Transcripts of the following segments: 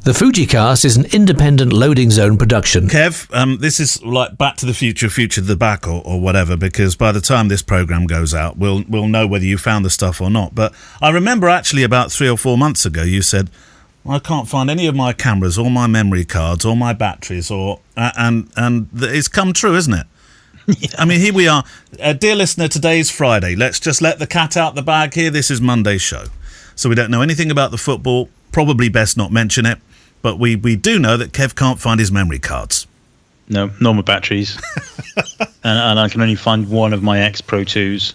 The Fujicast is an independent loading zone production. Kev, this is like Back to the Future, Future to the Back or whatever, because by the time this programme goes out, we'll know whether you found the stuff or not. But I remember actually about 3 or 4 months ago, you said, I can't find any of my cameras or my memory cards or my batteries, and it's come true, isn't it? Yeah. I mean, here we are. Dear listener, today's Friday. Let's just let the cat out the bag here. This is Monday's show. So we don't know anything about the football. Probably best not mention it. But we do know that Kev can't find his memory cards. No, normal batteries. and I can only find one of my X-Pro2s.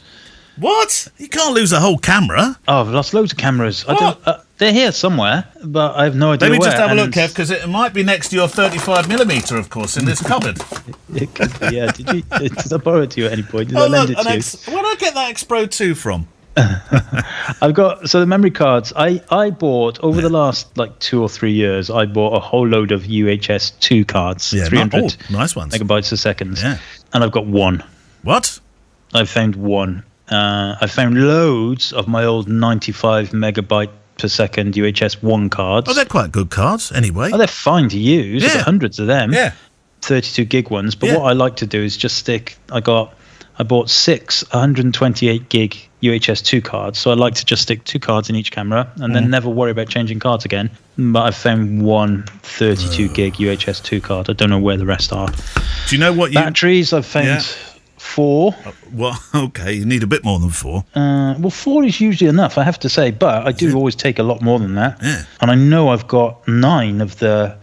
What? You can't lose a whole camera. Oh, I've lost loads of cameras. They're here somewhere, but I have no idea where. Let me just have a look, and Kev, because it might be next to your 35mm, of course, in this cupboard. It could be, yeah. Did I borrow it to you at any point? Did I look, lend it to you? Where did I get that X-Pro2 from? I've got the memory cards. I bought over the last 2 or 3 years. I bought a whole load of UHS 2 cards, 300 nice ones, megabytes a second. Yeah, and I've got one. What? I've found one. I found loads of my old 95 megabyte per second UHS 1 cards. Oh, they're quite good cards, anyway. Oh, they're fine to use. Yeah. I've got hundreds of them. Yeah, 32 gig ones. But what I like to do is just stick. I bought 6 128 gig UHS 2 cards, so I like to just stick 2 cards in each camera and then never worry about changing cards again. But I've found one 32 gig UHS 2 card. I don't know where the rest are. Do you know what batteries? I've found 4. Well, okay, you need a bit more than 4. Well, 4 is usually enough, I have to say, but I do always take a lot more than that. Yeah. And I know I've got 9 of the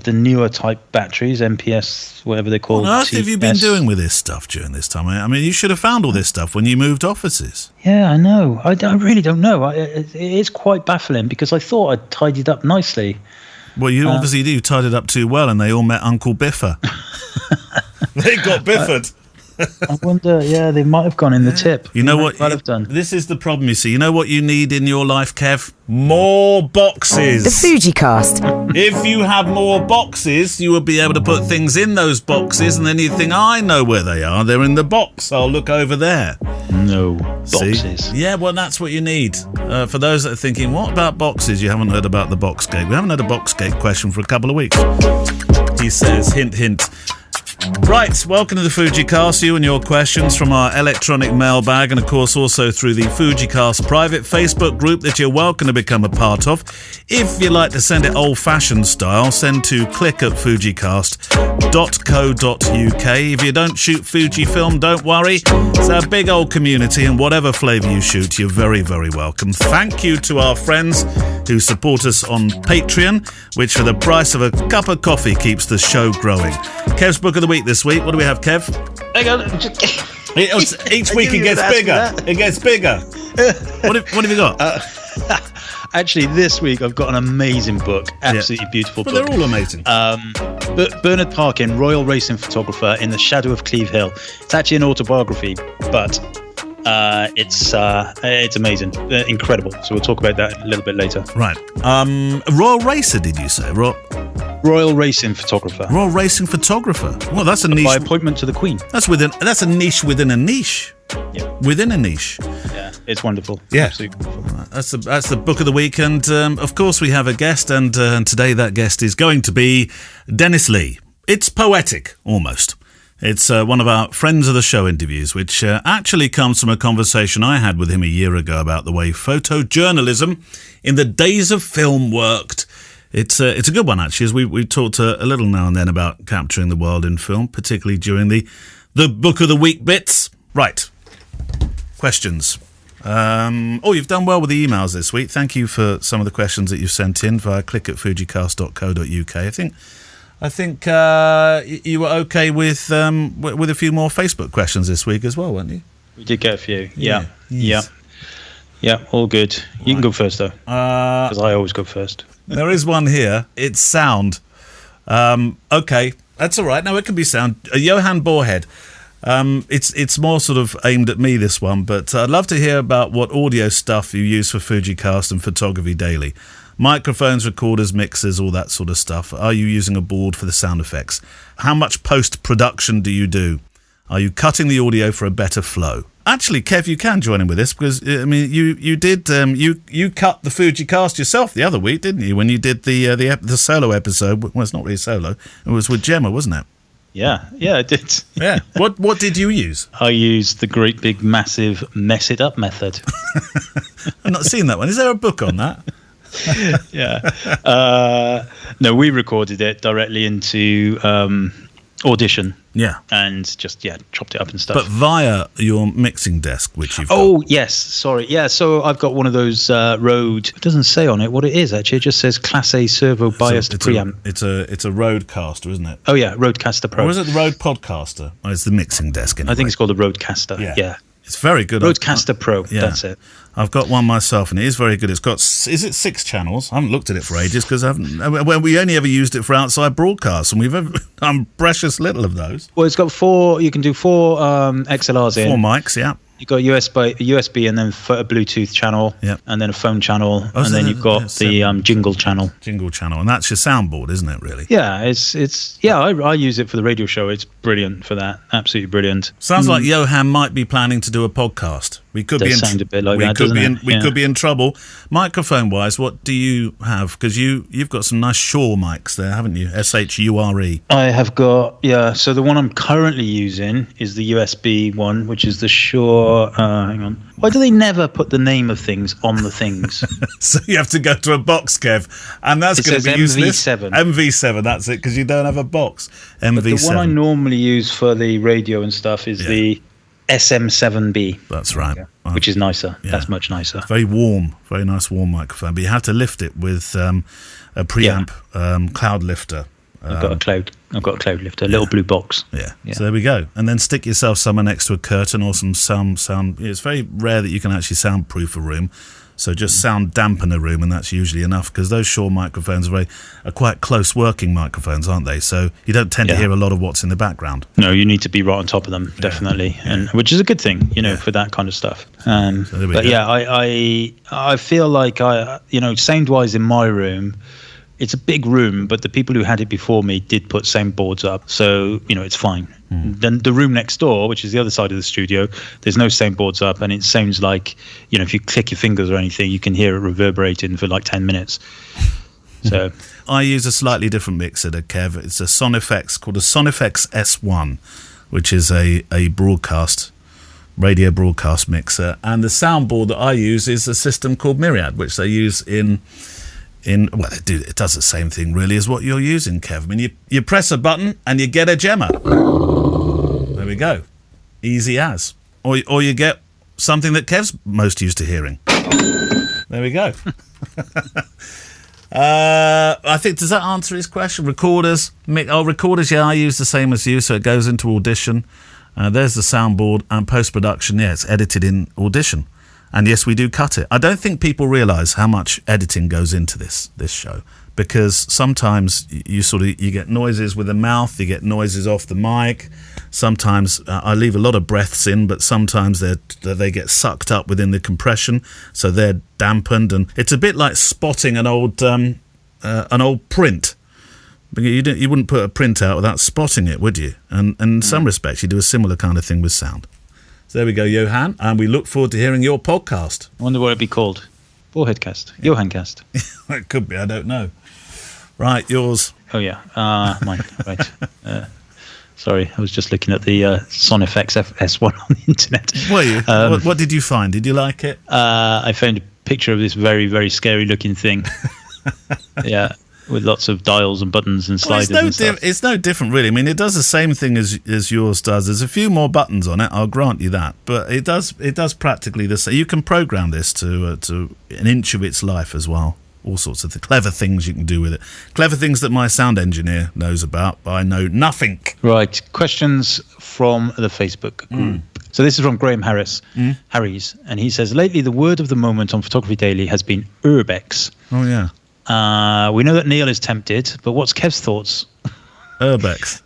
newer type batteries, MPS, whatever they're called. What on earth have you been doing with this stuff during this time? I mean, you should have found all this stuff when you moved offices. Yeah, I know. I really don't know. It is quite baffling because I thought I'd tidied up nicely. Well, you obviously do. You tied it up too well, and they all met Uncle Biffer. They got Bifford. I wonder, they might have gone in the tip. You know what? Might have done. This is the problem, you see. You know what you need in your life, Kev? More boxes. The Fujicast. If you have more boxes, you will be able to put things in those boxes, and then you think, I know where they are. They're in the box. I'll look over there. No boxes. See? Yeah, well, that's what you need. For those that are thinking, what about boxes? You haven't heard about the Boxgate. We haven't had a Boxgate question for a couple of weeks. He says, hint, hint. Right, welcome to the Fujicast, you and your questions from our electronic mailbag, and of course also through the Fujicast private Facebook group that you're welcome to become a part of. If you'd like to send it old-fashioned style, send to click@fujicast.co.uk. If you don't shoot Fujifilm, don't worry, it's our big old community, and whatever flavour you shoot, you're very, very welcome. Thank you to our friends who support us on Patreon, which for the price of a cup of coffee keeps the show growing. Kev's Book of the Week this week. What do we have, Kev? Hang on. Each week it gets bigger. It gets bigger. What have you got? Actually, this week I've got an amazing book. Absolutely beautiful book. They're all amazing. Bernard Parkin, Royal Racing Photographer in the Shadow of Cleve Hill. It's actually an autobiography, but it's amazing. Incredible. So we'll talk about that a little bit later. Right. Royal Racer, did you say? Royal Racing Photographer. Royal Racing Photographer. Well, that's a niche. By appointment to the Queen. That's a niche within a niche. Yeah. Within a niche. Yeah, it's wonderful. Yeah. Absolutely wonderful. That's the Book of the Week, and of course we have a guest, and today that guest is going to be Dennis Lee. It's poetic, almost. It's one of our Friends of the Show interviews, which actually comes from a conversation I had with him a year ago about the way photojournalism in the days of film worked. It's a good one, actually, as we talked a little now and then about capturing the world in film, particularly during the Book of the Week bits. Right. Questions. You've done well with the emails this week. Thank you for some of the questions that you've sent in via click@fujicast.co.uk. I think you were okay with a few more Facebook questions this week as well, weren't you? We did get a few. Yeah. Yes. Yeah, all good. You can go first, though, because I always go first. There is one here. It's sound. Okay, that's all right. No, it can be sound. Johan Borhead. It's more sort of aimed at me, this one, but I'd love to hear about what audio stuff you use for Fujicast and Photography Daily. Microphones, recorders, mixers, all that sort of stuff. Are you using a board for the sound effects? How much post-production do you do? Are you cutting the audio for a better flow? actually, Kev, you can join in with this because I mean, you did you cut the Fujicast yourself the other week, didn't you? When you did the solo episode. Well, it's not really solo. It was with Gemma, wasn't it? Yeah, I did. Yeah. What did you use? I used the great big massive mess it up method. I've not seen that one. Is there a book on that? Yeah. No, we recorded it directly into Audition. Yeah. And just chopped it up and stuff. But via your mixing desk, which you've Oh, yes. Sorry. Yeah, so I've got one of those Rode. It doesn't say on it what it is, actually. It just says Class A servo biased preamp. It's a Rodecaster, isn't it? Oh, yeah, Rodecaster Pro. Or is it the Rode Podcaster? Oh, it's the mixing desk. Anyway. I think it's called the Rodecaster. Yeah. It's very good. Rodecaster Pro, that's it. I've got one myself, and it is very good. It's got, is it 6 channels? I haven't looked at it for ages because we only ever used it for outside broadcasts, and we've done precious little of those. Well, it's got 4, you can do 4 XLRs in. 4 mics, yeah. You've got USB and then a Bluetooth channel, and then a phone channel, and then you've got the jingle channel. Jingle channel, and that's your soundboard, isn't it? Really? Yeah, I use it for the radio show. It's brilliant for that. Absolutely brilliant. Sounds like Johan might be planning to do a podcast. We could be sound a bit like that, doesn't it? We could be in trouble. Microphone-wise, what do you have? Because you've got some nice Shure mics there, haven't you? SHURE. I have got, so the one I'm currently using is the USB one, which is the Shure. Hang on. Why do they never put the name of things on the things? So you have to go to a box, Kev, and that's going to be useless. MV7. MV7, that's it, because you don't have a box. MV7. But the one I normally use for the radio and stuff is the SM7B. That's right. Which is nicer. Yeah. That's much nicer. Very warm, very nice warm microphone. But you have to lift it with a preamp cloud lifter. I've got a cloud lifter, a little blue box. Yeah. So there we go. And then stick yourself somewhere next to a curtain or some sound. It's very rare that you can actually soundproof a room. So just sound dampen a room, and that's usually enough, because those Shure microphones are quite close working microphones, aren't they? So you don't tend to hear a lot of what's in the background. No, you need to be right on top of them, definitely, and which is a good thing, for that kind of stuff. I feel like sound-wise in my room, it's a big room, but the people who had it before me did put same boards up, so it's fine. Then the room next door, which is the other side of the studio, there's no same boards up, and it sounds like if you click your fingers or anything, you can hear it reverberating for like 10 minutes. So I use a slightly different mixer to Kev. It's a Sonifex called a Sonifex S1, which is a radio broadcast mixer, and the soundboard that I use is a system called Myriad, which they use it does the same thing really as what you're using, Kev. I mean, you press a button and you get a Gemma. There we go. Easy as. Or you get something that Kev's most used to hearing. There we go. I think, does that answer his question? Recorders, I use the same as you, so it goes into Audition. There's the soundboard, and post-production, it's edited in Audition. And yes, we do cut it. I don't think people realise how much editing goes into this show, because sometimes you get noises with the mouth, you get noises off the mic. Sometimes I leave a lot of breaths in, but sometimes they get sucked up within the compression, so they're dampened, and it's a bit like spotting an old print. You wouldn't put a print out without spotting it, would you? And in some respects, you do a similar kind of thing with sound. So there we go, Johan, and we look forward to hearing your podcast. I wonder what it'd be called. Foreheadcast. Yeah. Johancast. It could be, I don't know. Right, yours. Oh, yeah. Mine. Right. Sorry, I was just looking at the Sonifex S1 on the internet. Were you? What did you find? Did you like it? I found a picture of this very, very scary-looking thing. Yeah. With lots of dials and buttons and sliders and stuff. It's no different, really. I mean, it does the same thing as yours does. There's a few more buttons on it, I'll grant you that. But it does practically the same. You can program this to an inch of its life as well. All sorts of clever things you can do with it. Clever things that my sound engineer knows about, but I know nothing. Right. Questions from the Facebook group. So this is from Graham Harris, and he says, lately the word of the moment on Photography Daily has been urbex. Oh, yeah. We know that Neil is tempted, but what's Kev's thoughts? Urbex.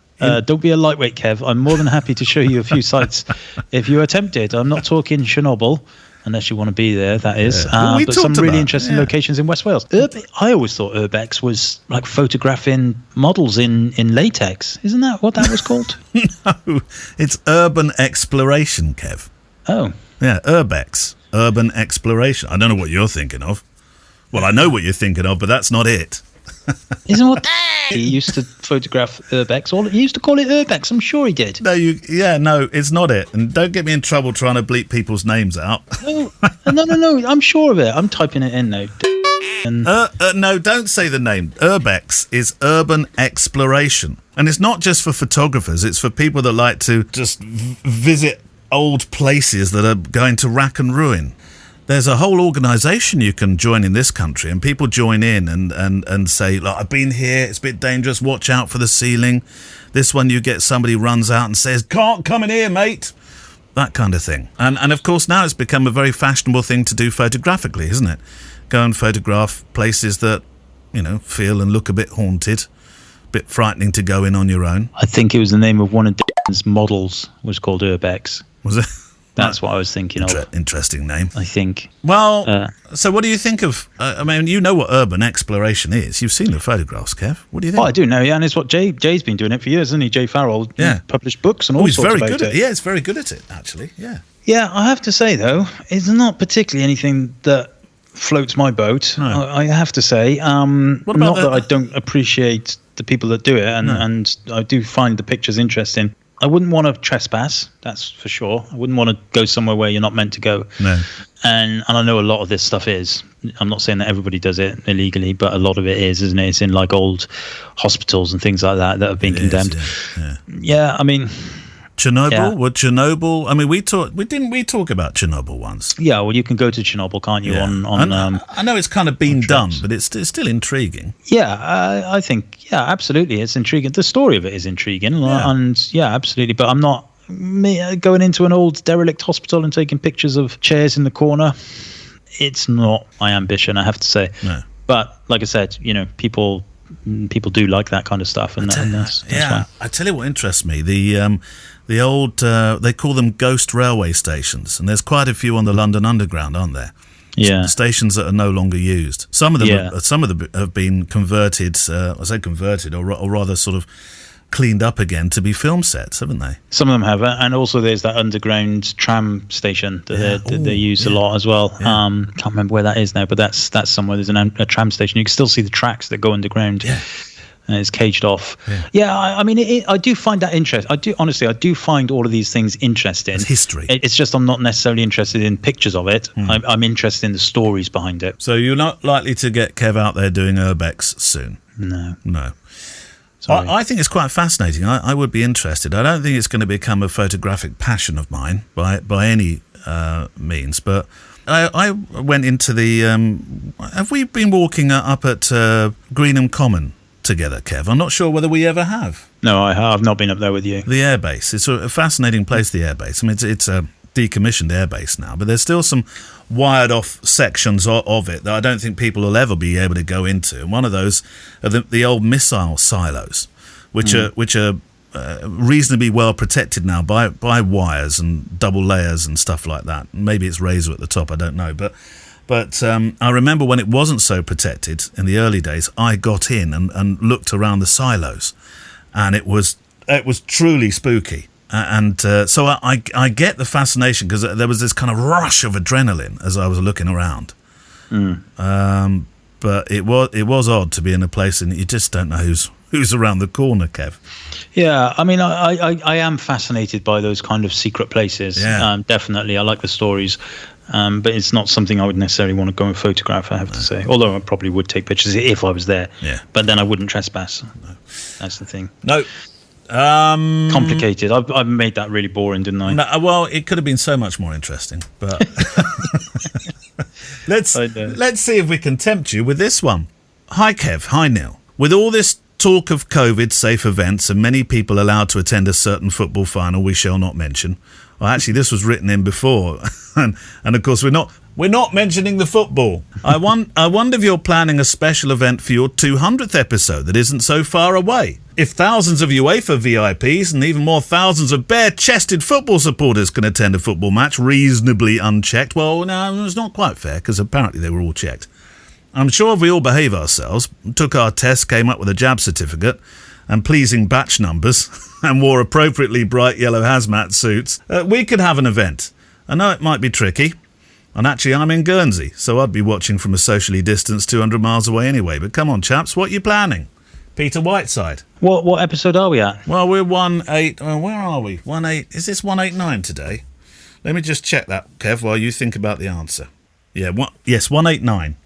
Don't be a lightweight, Kev. I'm more than happy to show you a few sites if you are tempted. I'm not talking Chernobyl, unless you want to be there, that is. But some really interesting locations in West Wales. I always thought urbex was like photographing models in latex. Isn't that what that was called? No, it's urban exploration, Kev. Oh. Yeah, Urbex, urban exploration. I don't know what you're thinking of. Well, I know what you're thinking of, but that's not it. Isn't what he used to photograph Urbex? He used to call it Urbex. I'm sure he did. No, no, it's not it. And don't get me in trouble trying to bleep people's names out. No. I'm sure of it. I'm typing it in now. No, don't say the name. Urbex is urban exploration. And it's not just for photographers. It's for people that like to just visit old places that are going to rack and ruin. There's a whole organisation you can join in this country, and people join in and say, look, I've been here, it's a bit dangerous, watch out for the ceiling. This one you get somebody runs out and says, can't come in here, mate. That kind of thing. And of course now it's become a very fashionable thing to do photographically, isn't it? Go and photograph places that, feel and look a bit haunted, a bit frightening to go in on your own. I think it was the name of one of Dan's models was called Urbex. Was it? That's what I was thinking of. Interesting name. I think. Well, so what do you think of... I mean, you know what urban exploration is. You've seen the photographs, Kev. What do you think? Oh, I do know, yeah, and it's what Jay's been doing it for years, hasn't he? Jay Farrell. Yeah. Published books and all he's sorts very about good it. Yeah, he's very good at it, actually, yeah. Yeah, I have to say, though, it's not particularly anything that floats my boat, no. I have to say. Not that I don't appreciate the people that do it, and I do find the pictures interesting. I wouldn't want to trespass, that's for sure. I wouldn't want to go somewhere where you're not meant to go. No. And I know a lot of this stuff is. I'm not saying that everybody does it illegally, but a lot of it is, isn't it? It's in like old hospitals and things like that have been condemned. Yeah, I mean... Chernobyl? Yeah. Would Chernobyl... I mean, we talk about Chernobyl once? Yeah, well, you can go to Chernobyl, can't you? Yeah. I know it's kind of been done, but it's still intriguing. Yeah, I think, absolutely. It's intriguing. The story of it is intriguing. Yeah. And, absolutely. But I'm not going into an old derelict hospital and taking pictures of chairs in the corner. It's not my ambition, I have to say. No. But, like I said, people do like that kind of stuff, and that's fine. I tell you what interests me, the old they call them ghost railway stations, and there's quite a few on the London Underground, aren't there? Yeah, stations that are no longer used. Some of them have been converted. I say converted, or rather sort of cleaned up again to be film sets, haven't they? Some of them have, and also there's that underground tram station that they use a lot as well. Yeah. Can't remember where that is now, but that's somewhere. There's a tram station. You can still see the tracks that go underground. Yeah. And it's caged off. Yeah, I mean, I do find that interesting. I do find all of these things interesting. It's history. It's just I'm not necessarily interested in pictures of it. I'm interested in the stories behind it. So you're not likely to get Kev out there doing Urbex soon? No. I think it's quite fascinating. I would be interested. I don't think it's going to become a photographic passion of mine by any means, but I went into the... have we been walking up at Greenham Common together, Kev? I'm not sure whether we ever have. No, I've not been up there with you. The airbase. It's a fascinating place, the airbase. I mean, it's a decommissioned airbase now, but there's still some wired off sections of it that I don't think people will ever be able to go into. And one of those are the old missile silos, which are reasonably well protected now by wires and double layers and stuff like that. Maybe it's razor at the top, I don't know. But I remember when it wasn't so protected in the early days, I got in and looked around the silos, and it was truly spooky. So I get the fascination, because there was this kind of rush of adrenaline as I was looking around. But it was odd to be in a place and you just don't know who's around the corner, Kev. Yeah, I mean, I am fascinated by those kind of secret places. Yeah. Definitely, I like the stories. But it's not something I would necessarily want to go and photograph, I have to say. Although I probably would take pictures if I was there. Yeah. But then I wouldn't trespass. No. That's the thing. No. Complicated. I've made that really boring, didn't I? No, well, it could have been so much more interesting. But let's see if we can tempt you with this one. Hi, Kev. Hi, Neil. With all this talk of COVID-safe events and many people allowed to attend a certain football final we shall not mention. Well, actually, this was written in before, and of course we're not mentioning the football. I wonder if you're planning a special event for your 200th episode that isn't so far away. If thousands of UEFA VIPs and even more thousands of bare-chested football supporters can attend a football match reasonably unchecked, well, no, it's not quite fair, because apparently they were all checked. I'm sure if we all behave ourselves, took our tests, came up with a jab certificate and pleasing batch numbers and wore appropriately bright yellow hazmat suits, we could have an event. I know it might be tricky, and actually I'm in Guernsey, so I'd be watching from a socially distanced 200 miles away anyway. But come on, chaps, what are you planning? Peter Whiteside. What episode are we at? Well, we're 18... where are we? 18... Is this 189 today? Let me just check that, Kev, while you think about the answer. Yeah, yes, 189.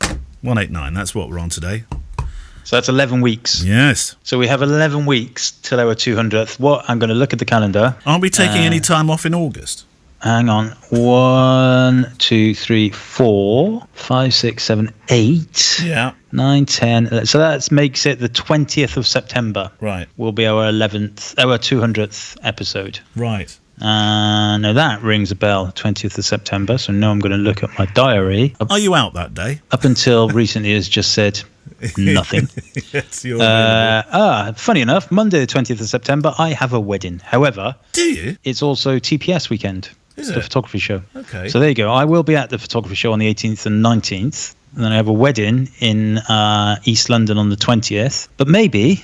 189, that's what we're on today. So that's 11 weeks. Yes. So we have 11 weeks till our 200th. I'm going to look at the calendar. Aren't we taking any time off in August? Hang on. 1, 2, 3, 4, 5, 6, 7, 8. Yeah. 9, 10. So that makes it the 20th of September. Right. Will be our 200th episode. Right. Now that rings a bell, 20th of September. So now I'm going to look at my diary. Are you out that day? Up until recently, has just said nothing. Yes, you're funny enough, Monday the 20th of September, I have a wedding. However, do you? It's also TPS weekend. Is the it? photography show. Okay. So there you go. I will be at the photography show on the 18th and 19th. And then I have a wedding in East London on the 20th. But maybe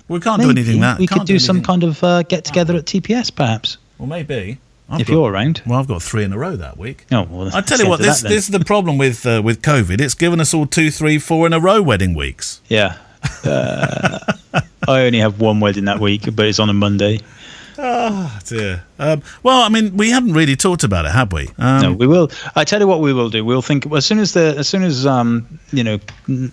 we can't do anything that. We could do some kind of get together at TPS, perhaps. Well, maybe. If you're around. Well, I've got 3 in a row that week. Oh, well, I tell you what, this is the problem with COVID. It's given us all 2, 3, 4 in a row wedding weeks. Yeah. I only have one wedding that week, but it's on a Monday. Oh, dear. Well, I mean, we haven't really talked about it, have we? No, we will. I tell you what we will do. We'll think as soon as you know,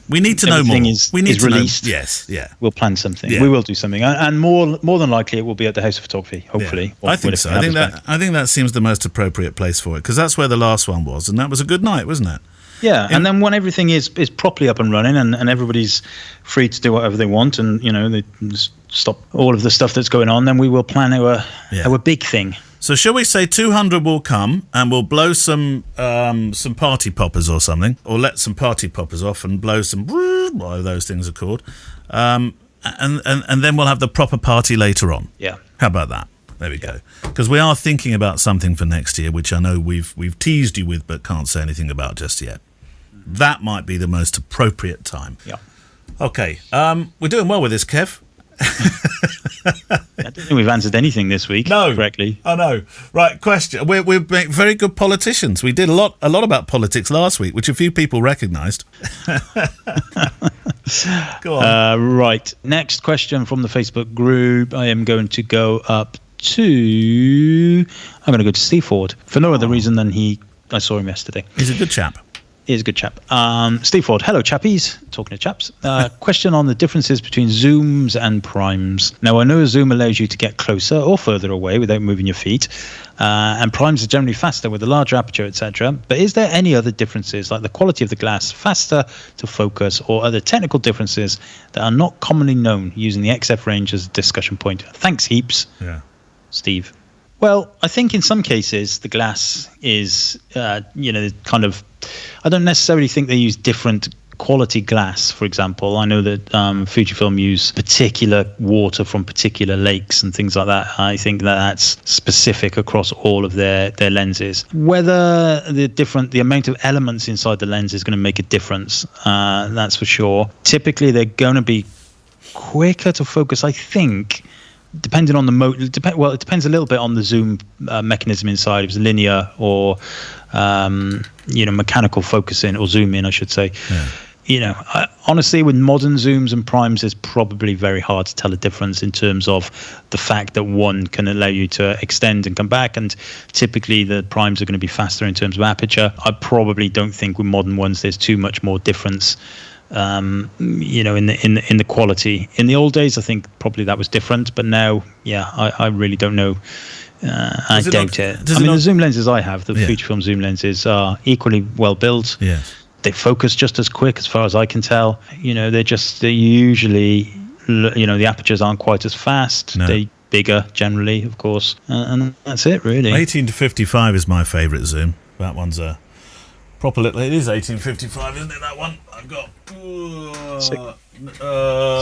we need to know more. We need to released. Know. Yes, yeah. We'll plan something. Yeah. We will do something, and more than likely it will be at the House of Photography. Hopefully, yeah. I think so. I think that seems the most appropriate place for it, because that's where the last one was, and that was a good night, wasn't it? Yeah, and then when everything is properly up and running and everybody's free to do whatever they want, and you know they just stop all of the stuff that's going on, then we will plan our big thing. So shall we say 200 will come and we'll blow some party poppers or something, or let some party poppers off and blow some whatever those things are called, and then we'll have the proper party later on. Yeah. How about that? There we go. Because we are thinking about something for next year, which I know we've teased you with, but can't say anything about just yet. That might be the most appropriate time. Yeah. Okay. We're doing well with this, Kev. I don't think we've answered anything this week correctly. I know. Right, question. We're very good politicians. We did a lot about politics last week, which a few people recognised. Go on. Right. Next question from the Facebook group. I am going to go up to... I'm going to go to Steve Ford for no other reason than I saw him yesterday. He's a good chap. He is a good chap. Steve Ford, hello chappies. Talking to chaps. Question on the differences between zooms and primes. Now, I know a zoom allows you to get closer or further away without moving your feet, and primes are generally faster with a larger aperture, etc. But is there any other differences, like the quality of the glass, faster to focus, or other technical differences that are not commonly known, using the XF range as a discussion point? Thanks heaps. Yeah. Steve. Well, I think in some cases the glass is, kind of... I don't necessarily think they use different quality glass, for example. I know that Fujifilm use particular water from particular lakes and things like that. I think that's specific across all of their lenses. Whether the amount of elements inside the lens is going to make a difference, that's for sure. Typically, they're going to be quicker to focus, I think, depending on the mode. It depends a little bit on the zoom mechanism inside. If it's linear or mechanical focusing or zoom in, I should say. Yeah. Honestly, with modern zooms and primes, it's probably very hard to tell a difference in terms of the fact that one can allow you to extend and come back, and typically the primes are going to be faster in terms of aperture. I probably don't think with modern ones there's too much more difference. In the quality. In the old days, I think probably that was different, but now, I really don't know. I doubt it. The zoom lenses I have, the Fujifilm zoom lenses, are equally well built. Yeah. They focus just as quick, as far as I can tell. They're usually, the apertures aren't quite as fast. No. They're bigger generally, of course, and that's it really. 18-55 is my favourite zoom. That one's a proper little. It is 18-55, isn't it? That one I've got.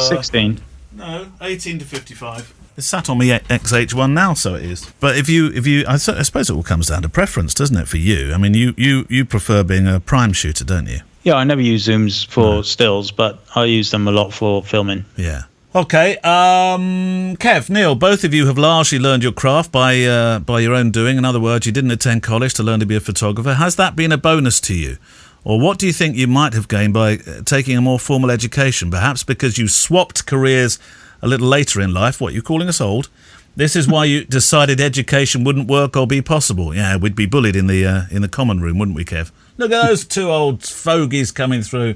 16. No, 18-55. It's sat on my XH1 now, so it is. But if you, I suppose it all comes down to preference, doesn't it? For you, I mean, you prefer being a prime shooter, don't you? Yeah, I never use zooms for stills, but I use them a lot for filming. Yeah. Okay, Kev, Neil, both of you have largely learned your craft by your own doing. In other words, you didn't attend college to learn to be a photographer. Has that been a bonus to you? Or what do you think you might have gained by taking a more formal education? Perhaps because you swapped careers a little later in life. What, you calling us old? This is why you decided education wouldn't work or be possible. Yeah, we'd be bullied in the common room, wouldn't we, Kev? Look at those two old fogies coming through.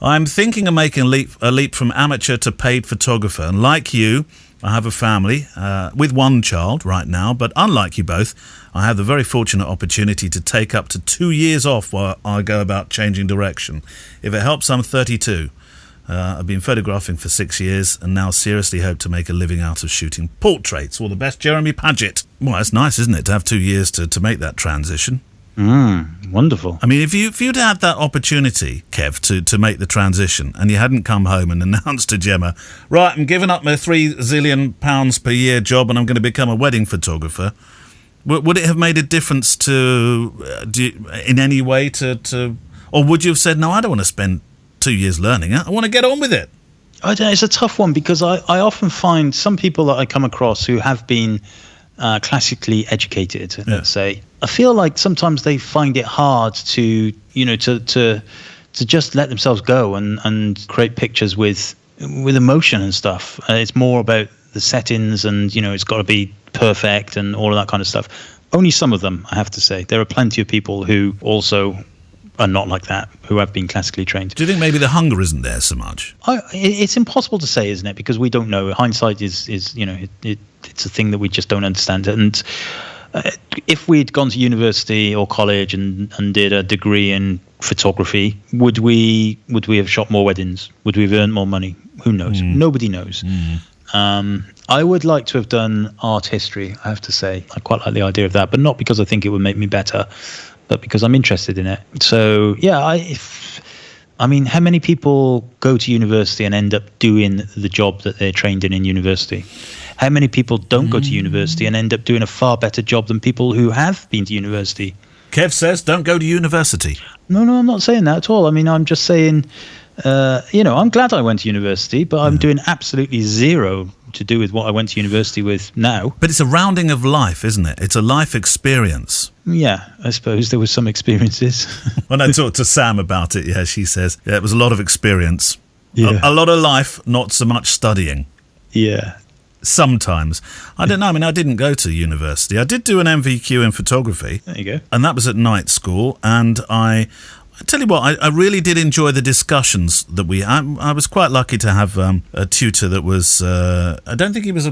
I'm thinking of making a leap from amateur to paid photographer. And like you, I have a family with one child right now. But unlike you both, I have the very fortunate opportunity to take up to 2 years off while I go about changing direction. If it helps, I'm 32. I've been photographing for 6 years and now seriously hope to make a living out of shooting portraits. All the best, Jeremy Paget. Well, that's nice, isn't it, to have 2 years to make that transition? Wonderful. I mean, if you'd had that opportunity, Kev, to make the transition, and you hadn't come home and announced to Gemma, right, I'm giving up my £3 zillion per year job and I'm going to become a wedding photographer, would it have made a difference in any way or would you have said, no, I don't want to spend 2 years learning it, I want to get on with it? I don't know, it's a tough one because I often find some people that I come across who have been classically educated, let's say, I feel like sometimes they find it hard to just let themselves go and create pictures with emotion and stuff. It's more about the settings and, it's got to be perfect and all of that kind of stuff. Only some of them, I have to say. There are plenty of people who also are not like that, who have been classically trained. Do you think maybe the hunger isn't there so much? It's impossible to say, isn't it? Because we don't know. Hindsight is it's a thing that we just don't understand. And if we'd gone to university or college and did a degree in photography, would we have shot more weddings? Would we have earned more money? Who knows? Nobody knows. I would like to have done art history, I have to say. I quite like the idea of that, but not because I think it would make me better, but because I'm interested in it. So, yeah, I mean, how many people go to university and end up doing the job that they're trained in university? How many people don't go to university and end up doing a far better job than people who have been to university? Kev says, don't go to university. No, I'm not saying that at all. I mean, I'm just saying, I'm glad I went to university, but I'm doing absolutely zero to do with what I went to university with now. But it's a rounding of life, isn't it? It's a life experience. Yeah, I suppose there were some experiences. When I talked to Sam about it, she says, it was a lot of experience. Yeah. A lot of life, not so much studying. Yeah. Sometimes. I don't know. I mean, I didn't go to university. I did do an MVQ in photography. There you go. And that was at night school. And I tell you what, I really did enjoy the discussions that I was quite lucky to have a tutor that was, I don't think he was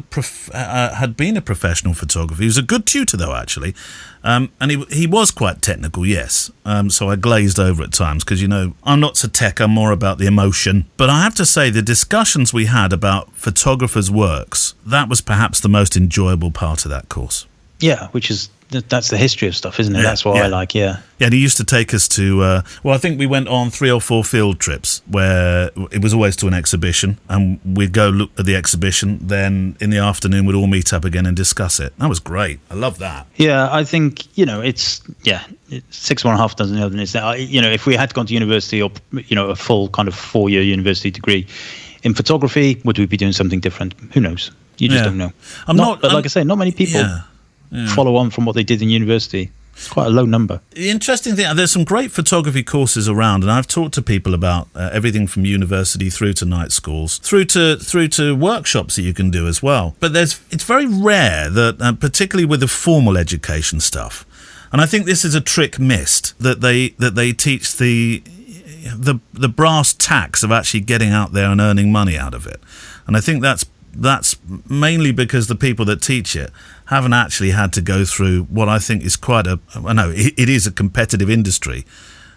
had been a professional photographer. He was a good tutor though, actually. And he was quite technical, yes. So I glazed over at times because, I'm not so tech, I'm more about the emotion. But I have to say, the discussions we had about photographers' works, that was perhaps the most enjoyable part of that course. Yeah, that's the history of stuff, isn't it? That's what I like, yeah. Yeah, and he used to take us to, I think we went on 3 or 4 field trips where it was always to an exhibition, and we'd go look at the exhibition, then in the afternoon we'd all meet up again and discuss it. That was great. I love that. Yeah, I think, it's 6.5 dozen other than it's that. If we had gone to university or, a full kind of 4-year university degree in photography, would we be doing something different? Who knows? You just don't know. But like I say, not many people follow on from what they did in university. It's quite a low number. The interesting thing, there's some great photography courses around, and I've talked to people about everything from university through to night schools, through to workshops that you can do as well. But it's very rare that, particularly with the formal education stuff, and I think this is a trick missed, that they teach the brass tacks of actually getting out there and earning money out of it. And I think that's mainly because the people that teach it haven't actually had to go through what I think is it is a competitive industry.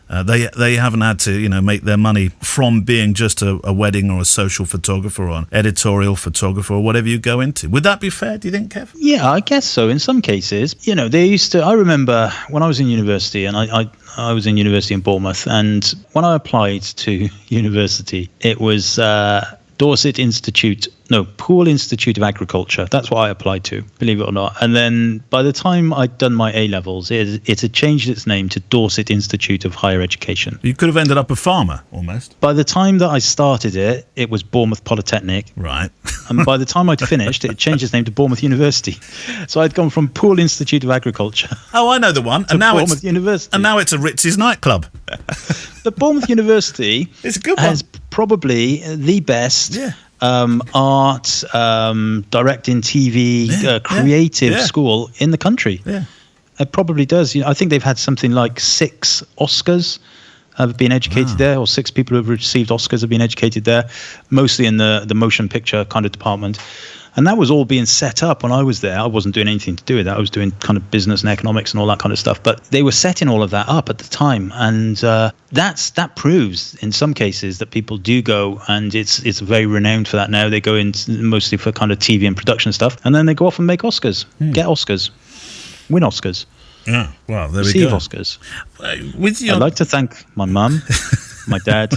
They haven't had to, make their money from being just a wedding or a social photographer or an editorial photographer or whatever you go into. Would that be fair, do you think, Kev? Yeah, I guess so. In some cases, I remember when I was in university, and I was in university in Bournemouth, and when I applied to university, it was Poole Institute of Agriculture. That's what I applied to, believe it or not. And then by the time I'd done my A-levels, it had changed its name to Dorset Institute of Higher Education. You could have ended up a farmer, almost. By the time that I started it, it was Bournemouth Polytechnic. Right. And by the time I'd finished, it changed its name to Bournemouth University. So I'd gone from Poole Institute of Agriculture. Oh, I know the one. And now Bournemouth University. And now it's a Ritz's nightclub. The Bournemouth University it's a good one. Has probably the best art, directing, TV, creative school in the country. Yeah. It probably does. I think they've had something like 6 Oscars have been educated there, or 6 people who have received Oscars have been educated there, mostly in the motion picture kind of department. And that was all being set up when I was there. I wasn't doing anything to do with that. I was doing kind of business and economics and all that kind of stuff. But they were setting all of that up at the time. And that proves in some cases that people do go, and it's very renowned for that now. They go in mostly for kind of TV and production stuff. And then they go off and make Oscars, get Oscars, win Oscars. Yeah, well, there we receive go. Oscars. I'd like to thank my mum, my dad,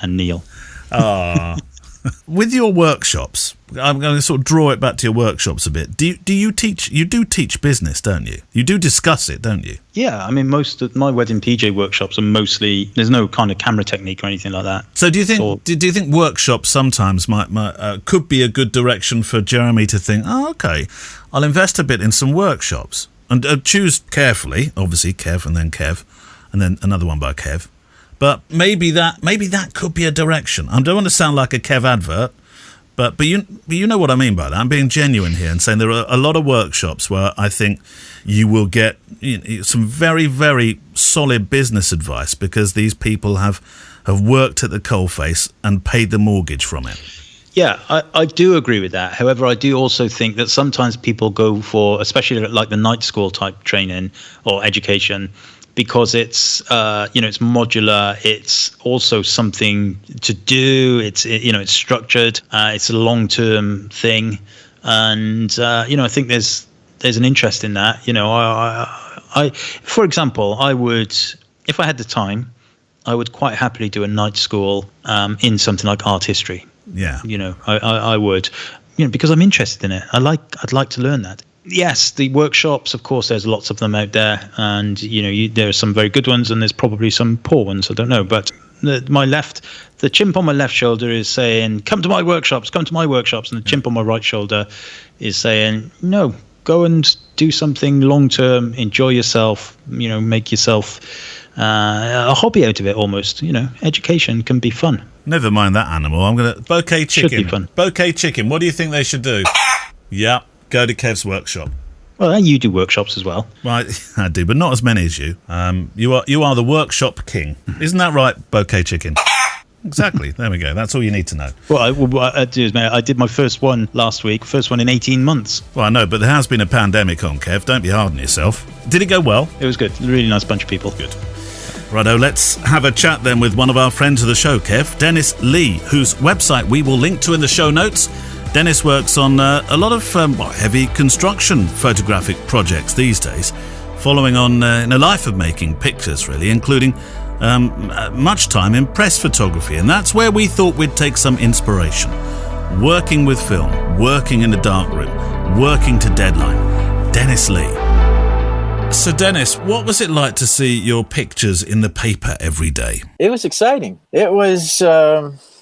and Neil. With your workshops, I'm going to sort of draw it back to your workshops a bit. Do you teach? You do teach business, don't you? You do discuss it, don't you? Yeah, I mean, most of my wedding PJ workshops are mostly, there's no kind of camera technique or anything like that. So do you think workshops sometimes might could be a good direction for Jeremy to think, okay, I'll invest a bit in some workshops and choose carefully, obviously Kev and then Kev, and then another one by Kev. But maybe that could be a direction. I don't want to sound like a Kev advert, but you know what I mean by that. I'm being genuine here and saying there are a lot of workshops where I think you will get some very, very solid business advice because these people have worked at the coalface and paid the mortgage from it. Yeah, I do agree with that. However, I do also think that sometimes people go for, especially like the night school type training or education, because it's it's modular. It's also something to do. It's structured. It's a long-term thing, and I think there's an interest in that. I for example, I would, if I had the time, I would quite happily do a night school in something like art history. Yeah, I would, because I'm interested in it. I'd like to learn that. Yes, the workshops, of course, there's lots of them out there, and there are some very good ones, and there's probably some poor ones. I don't know, but the chimp on my left shoulder is saying, "Come to my workshops, come to my workshops," and the chimp on my right shoulder is saying, "No, go and do something long term, enjoy yourself, make yourself a hobby out of it. Almost, education can be fun." Never mind that animal. I'm gonna bouquet chicken. Should be fun. Bouquet chicken. What do you think they should do? Yeah. Go to Kev's workshop. Well, you do workshops as well. Right, I do, but not as many as you. You are the workshop king. Isn't that right, Bouquet Chicken? Exactly. There we go. That's all you need to know. Well, what I do is, mate, I did my first one last week, first one in 18 months. Well, I know, but there has been a pandemic on, Kev. Don't be hard on yourself. Did it go well? It was good. A really nice bunch of people. Good. Righto, let's have a chat then with one of our friends of the show, Kev, Dennis Lee, whose website we will link to in the show notes. Dennis works on a lot of heavy construction photographic projects these days, following on in a life of making pictures, really, including much time in press photography. And that's where we thought we'd take some inspiration. Working with film, working in the darkroom, working to deadline. Dennis Lee. So, Dennis, what was it like to see your pictures in the paper every day? It was exciting. It was...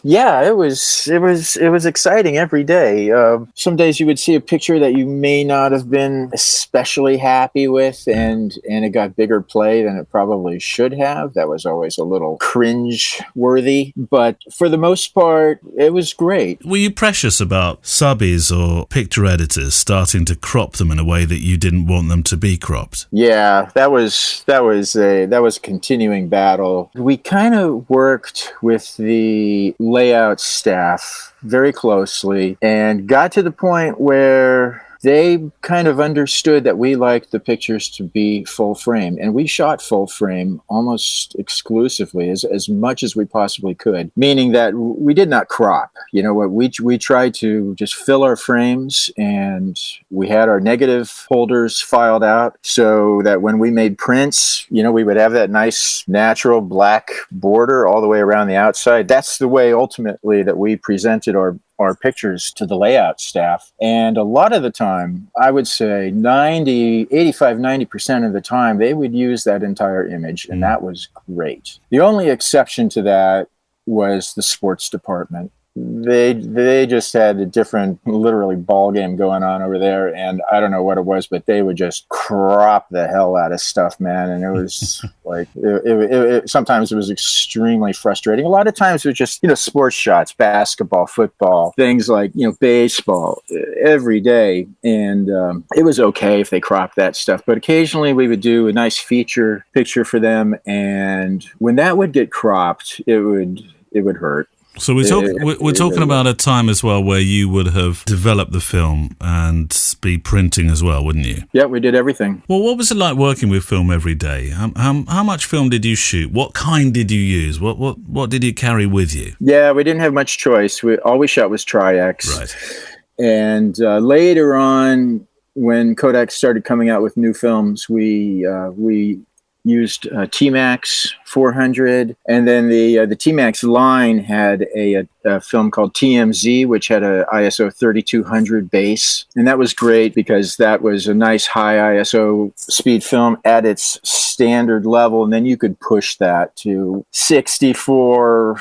it was exciting every day. Some days you would see a picture that you may not have been especially happy with, and it got bigger play than it probably should have. That was always a little cringe-worthy. But for the most part, it was great. Were you precious about subbies or picture editors starting to crop them in a way that you didn't want them to be cropped? Yeah, that was a continuing battle. We kind of worked with the layout staff very closely and got to the point where they kind of understood that we liked the pictures to be full frame, and we shot full frame almost exclusively, as much as we possibly could, meaning that we did not crop. You know what, we tried to just fill our frames, and we had our negative holders filed out so that when we made prints, you know, we would have that nice natural black border all the way around the outside. That's the way ultimately that we presented our pictures to the layout staff. And a lot of the time, I would say 90% of the time, they would use that entire image, and that was great. The only exception to that was the sports department. They just had a different, literally, ball game going on over there, and I don't know what it was, but they would just crop the hell out of stuff, man. And it was like, sometimes it was extremely frustrating. A lot of times it was just, you know, sports shots, basketball, football, things like, you know, baseball, every day. And it was okay if they cropped that stuff, but occasionally we would do a nice feature picture for them, and when that would get cropped, it would hurt. So we're talking about a time as well where you would have developed the film and be printing as well, wouldn't you? Yeah, we did everything. Well, what was it like working with film every day? How much film did you shoot? What kind did you use? What did you carry with you? Yeah, we didn't have much choice. All we shot was Tri-X. Right. And later on, when Kodak started coming out with new films, we used T-Max 400, and then the T-Max line had a film called TMZ, which had a ISO 3200 base, and that was great because that was a nice high ISO speed film at its standard level, and then you could push that to 64,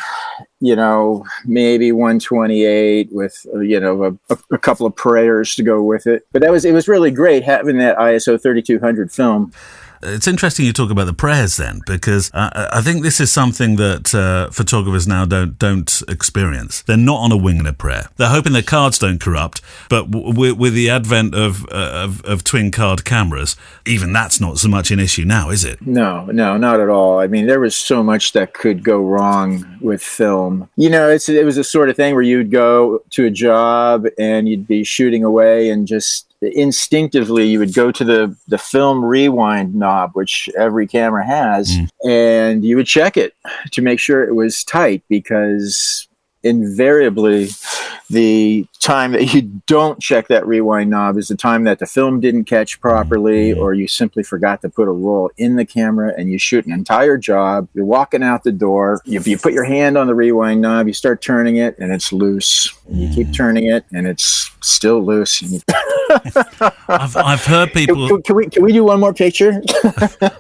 you know, maybe 128 with, you know, a couple of prayers to go with it. But it was really great having that ISO 3200 film. It's interesting you talk about the prayers then, because I think this is something that photographers now don't experience. They're not on a wing and a prayer. They're hoping their cards don't corrupt, but with the advent of twin card cameras, even that's not so much an issue now, is it? No, not at all. I mean, there was so much that could go wrong with film. You know, it was the sort of thing where you'd go to a job and you'd be shooting away, and just instinctively you would go to the film rewind knob, which every camera has, and you would check it to make sure it was tight, because invariably the time that you don't check that rewind knob is the time that the film didn't catch properly, or you simply forgot to put a roll in the camera, and you shoot an entire job. You're walking out the door, you put your hand on the rewind knob, you start turning it, and it's loose. And you keep turning it, and it's still loose. And I've heard people. Can we do one more picture?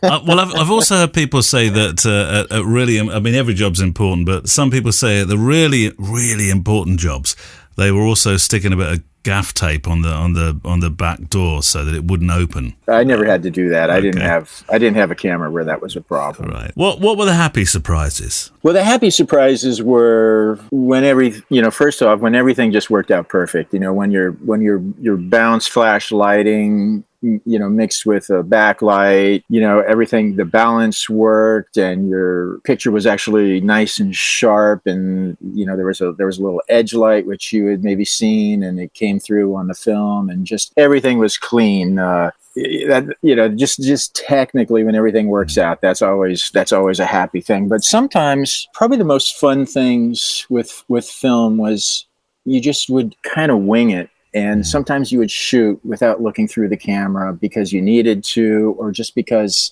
Well, I've also heard people say that really, I mean, every job's important, but some people say the really, really important jobs, they were also sticking a bit of gaff tape on the back door so that it wouldn't open. I never had to do that. Okay. I didn't have a camera where that was a problem. Right. What were the happy surprises? Well, the happy surprises were when first off, when everything just worked out perfect. You know, when your bounce flash lighting, you know, mixed with a backlight, you know, everything, the balance worked, and your picture was actually nice and sharp, and you know, there was a little edge light which you had maybe seen, and it came through on the film, and just everything was clean. Just technically, when everything works out, that's always a happy thing. But sometimes, probably the most fun things with film was you just would kind of wing it. And sometimes you would shoot without looking through the camera because you needed to, or just because,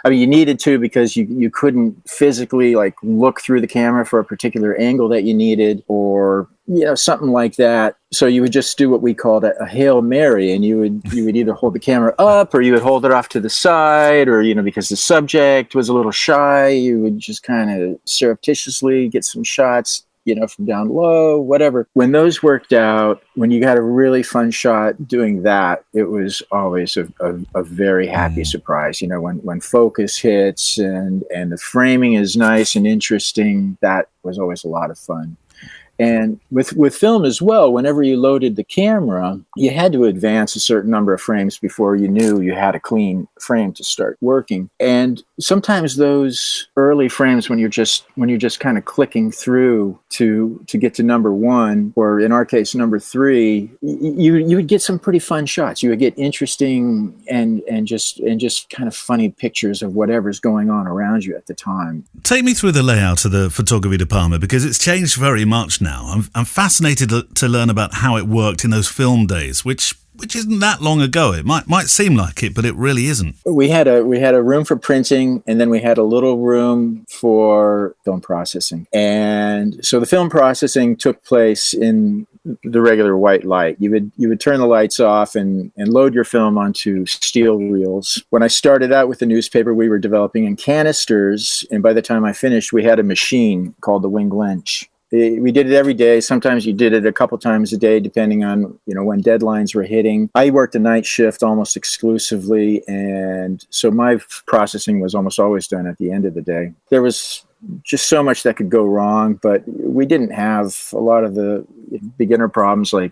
you needed to because you couldn't physically like look through the camera for a particular angle that you needed, or, you know, something like that. So you would just do what we called a Hail Mary, and you would either hold the camera up, or you would hold it off to the side, or, you know, because the subject was a little shy, you would just kind of surreptitiously get some shots, you know, from down low, whatever. When those worked out, when you got a really fun shot doing that, it was always a very happy surprise. You know, when focus hits and the framing is nice and interesting, that was always a lot of fun. And with film as well, whenever you loaded the camera, you had to advance a certain number of frames before you knew you had a clean frame to start working. And sometimes those early frames, when you're just kind of clicking through to get to number one, or in our case number three, you would get some pretty fun shots. You would get interesting and just kind of funny pictures of whatever's going on around you at the time. Take me through the layout of the photography department, because it's changed very much now. I'm fascinated to learn about how it worked in those film days, which isn't that long ago. It might seem like it, but it really isn't. We had a room for printing, and then we had a little room for film processing. And so the film processing took place in the regular white light. You would turn the lights off and load your film onto steel reels. When I started out with the newspaper, we were developing in canisters, and by the time I finished, we had a machine called the Wing Lynch. We did it every day. Sometimes you did it a couple times a day, depending on, when deadlines were hitting. I worked a night shift almost exclusively, and so my processing was almost always done at the end of the day. There was just so much that could go wrong, but we didn't have a lot of the beginner problems like,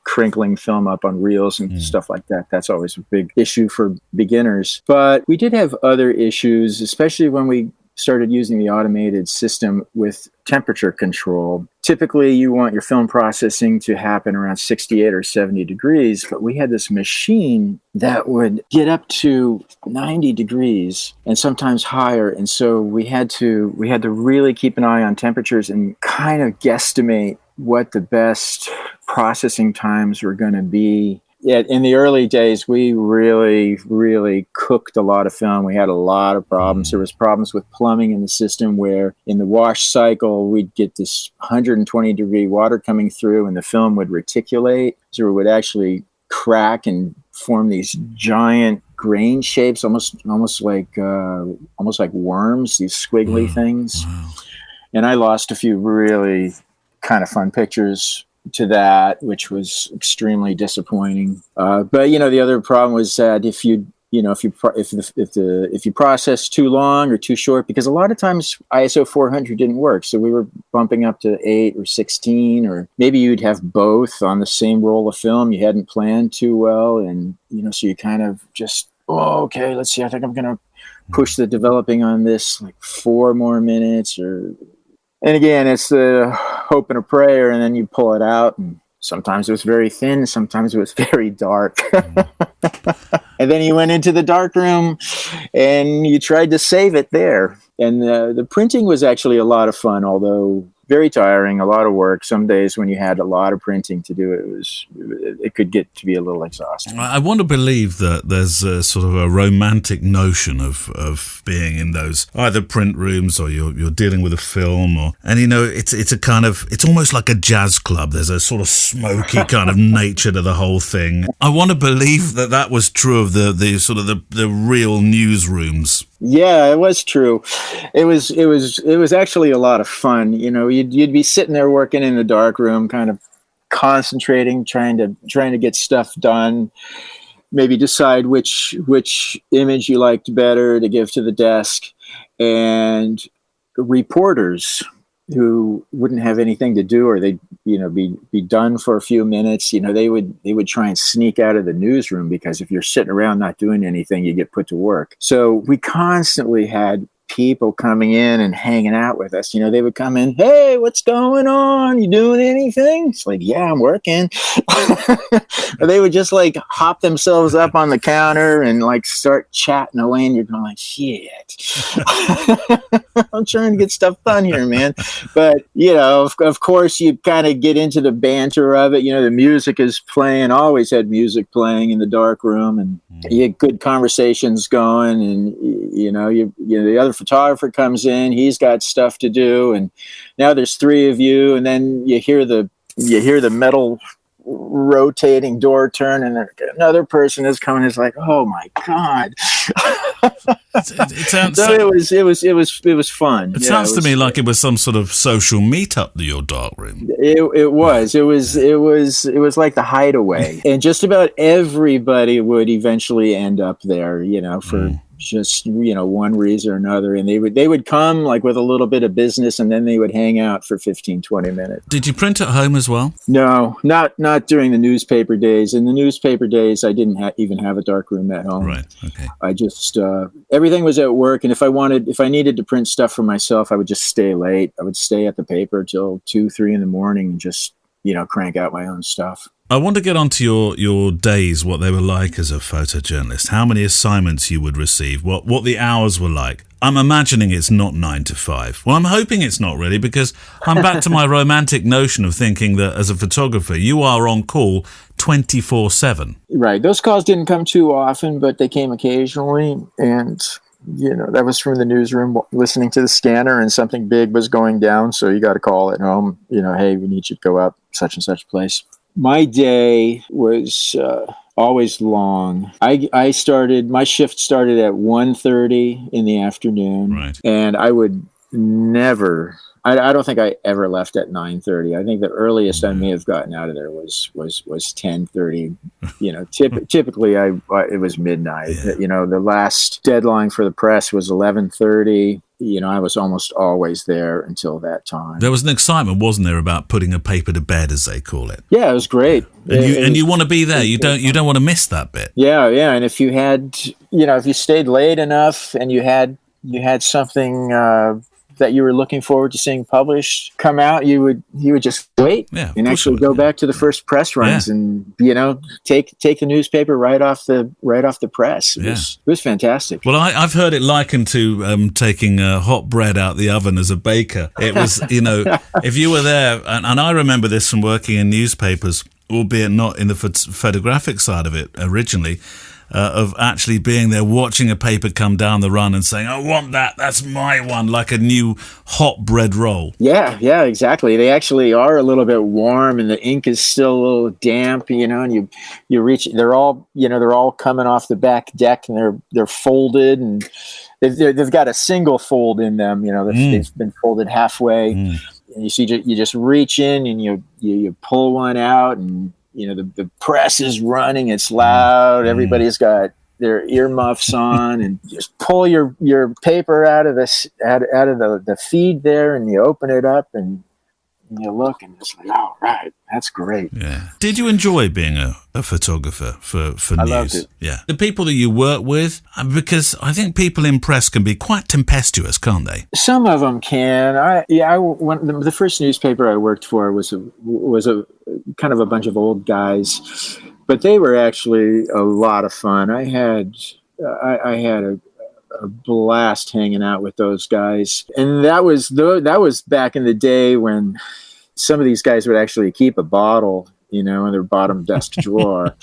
crinkling film up on reels and stuff like that. That's always a big issue for beginners. But we did have other issues, especially when we started using the automated system with temperature control. Typically, you want your film processing to happen around 68 or 70 degrees, but we had this machine that would get up to 90 degrees and sometimes higher. And so we had to really keep an eye on temperatures and kind of guesstimate what the best processing times were going to be. Yeah, in the early days, we really, really cooked a lot of film. We had a lot of problems. There was problems with plumbing in the system where in the wash cycle, we'd get this 120-degree water coming through and the film would reticulate. So it would actually crack and form these giant grain shapes, almost like worms, these squiggly things. Wow. And I lost a few really kind of fun pictures to that, which was extremely disappointing. But the other problem was that if you process too long or too short, because a lot of times ISO 400 didn't work, so we were bumping up to 8 or 16, or maybe you'd have both on the same roll of film. You hadn't planned too well, and so you kind of just, okay, let's see. I think I'm gonna push the developing on this like 4 more minutes, and again, it's the hope and a prayer, and then you pull it out, and sometimes it was very thin, sometimes it was very dark. And then you went into the dark room, and you tried to save it there. And the printing was actually a lot of fun, although very tiring, a lot of work. Some days when you had a lot of printing to do, it could get to be a little exhausting. I want to believe that there's a sort of a romantic notion of being in those either print rooms or you're dealing with a film, it's almost like a jazz club. There's a sort of smoky kind of nature to the whole thing. I want to believe that was true of the sort of the real newsrooms. Yeah, it was true. It was actually a lot of fun. You'd be sitting there working in the dark room, kind of concentrating, trying to get stuff done, maybe decide which image you liked better to give to the desk. And reporters who wouldn't have anything to do, or they'd be done for a few minutes, they would try and sneak out of the newsroom, because if you're sitting around not doing anything, you get put to work. So we constantly had people coming in and hanging out with us. They would come in, hey, what's going on? You doing anything? It's like, yeah, I'm working. Or they would just like hop themselves up on the counter and like start chatting away, and you're going like, shit. I'm trying to get stuff done here, man. But, of course, you kind of get into the banter of it. The music is playing, always had music playing in the dark room, and you get good conversations going, and, the other photographer comes in, he's got stuff to do, and now there's 3 of you, and then you hear the metal rotating door turn, and another person is coming. It's like, oh my god! It was fun. It sounds to me like it was some sort of social meetup to your dark room. It was like the Hideaway, and just about everybody would eventually end up there. For just, one reason or another. And they would come like with a little bit of business, and then they would hang out for 15, 20 minutes. Did you print at home as well? No, not during the newspaper days. In the newspaper days, I didn't even have a darkroom at home. Right. Okay. I just, everything was at work. And if I needed to print stuff for myself, I would just stay late. I would stay at the paper till 2, 3 in the morning and just, crank out my own stuff. I want to get onto your days, what they were like as a photojournalist, how many assignments you would receive, what the hours were like. I'm imagining it's not 9 to 5. Well, I'm hoping it's not really, because I'm back to my romantic notion of thinking that as a photographer, you are on call 24/7. Right. Those calls didn't come too often, but they came occasionally. And, that was from the newsroom listening to the scanner, and something big was going down. So you got a call at home, hey, we need you to go out such and such place. My day was always long. My shift started at 1:30 in the afternoon. Right. And I would never, I don't think I ever left at 9:30. I think the earliest I may have gotten out of there was 10:30. Typically it was midnight. Yeah. The last deadline for the press was 11:30. I was almost always there until that time. There was an excitement, wasn't there, about putting a paper to bed, as they call it? Yeah, it was great. And you want to be there. You don't want to miss that bit. Yeah. And if you had, if you stayed late enough and you had something that you were looking forward to seeing published come out, you would just wait and actually go back to the first press runs and take the newspaper right off the press. It was fantastic. Well, I've heard it likened to taking hot bread out the oven as a baker. It was if you were there, and I remember this from working in newspapers, albeit not in the photographic side of it originally. Of actually being there, watching a paper come down the run and saying, I want that, that's my one, like a new hot bread roll. Yeah, exactly. They actually are a little bit warm, and the ink is still a little damp, and you reach, they're all coming off the back deck, and they're folded, and they've got a single fold in them, they've been folded halfway. And you just reach in and you pull one out, and the press is running, it's loud, everybody's got their earmuffs on, and just pull your paper out of the feed there, and you open it up and you look, and it's like, oh, right, that's great. Yeah. Did you enjoy being a photographer for news? I loved it. Yeah. The people that you work with, because I think people in press can be quite tempestuous, can't they? Some of them can. The first newspaper I worked for was a kind of a bunch of old guys, but they were actually a lot of fun. I had a blast hanging out with those guys, and that was back in the day when some of these guys would actually keep a bottle, in their bottom desk drawer,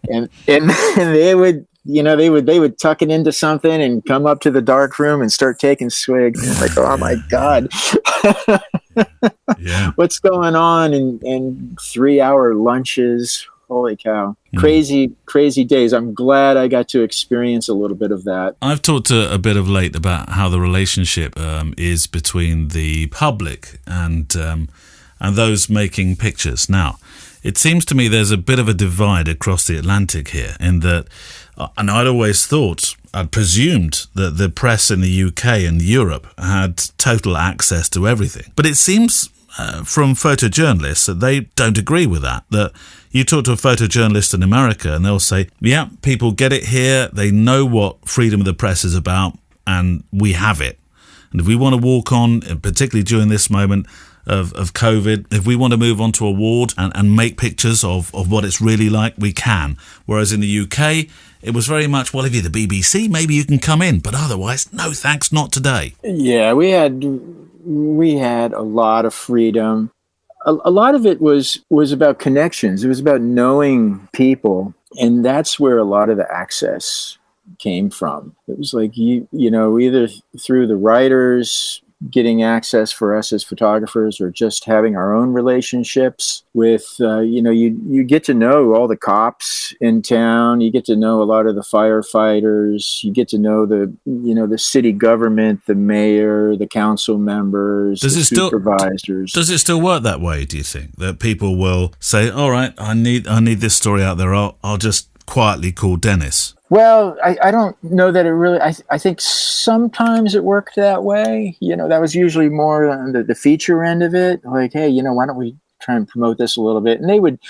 and they would tuck it into something and come up to the dark room and start taking swigs. Like, oh my God. Yeah. What's going on? And 3-hour lunches. Holy cow. Crazy days. I'm glad I got to experience a little bit of that. I've talked a bit of late about how the relationship is between the public and those making pictures. Now, it seems to me there's a bit of a divide across the Atlantic here, in that, and I'd presumed that the press in the UK and Europe had total access to everything. But it seems from photojournalists that they don't agree with that. That you talk to a photojournalist in America and they'll say, yeah, people get it here. They know what freedom of the press is about, and we have it. And if we want to walk on, particularly during this moment of COVID, if we want to move on to a ward and make pictures of what it's really like, we can. Whereas in the UK, it was very much, well, if you're the BBC, maybe you can come in. But otherwise, no thanks, not today. Yeah, we had a lot of freedom. A lot of it was about connections. It was about knowing people. And that's where a lot of the access came from. It was like, either through the writers getting access for us as photographers, or just having our own relationships with, you get to know all the cops in town. You get to know a lot of the firefighters. You get to know the city government, the mayor, the council members, the supervisors. Does it still work that way, do you think? That people will say, all right, I need this story out there. I'll just quietly called Dennis? Well, I don't know that it really, I think sometimes it worked that way. That was usually more on the feature end of it. Like, hey, why don't we try and promote this a little bit? And they would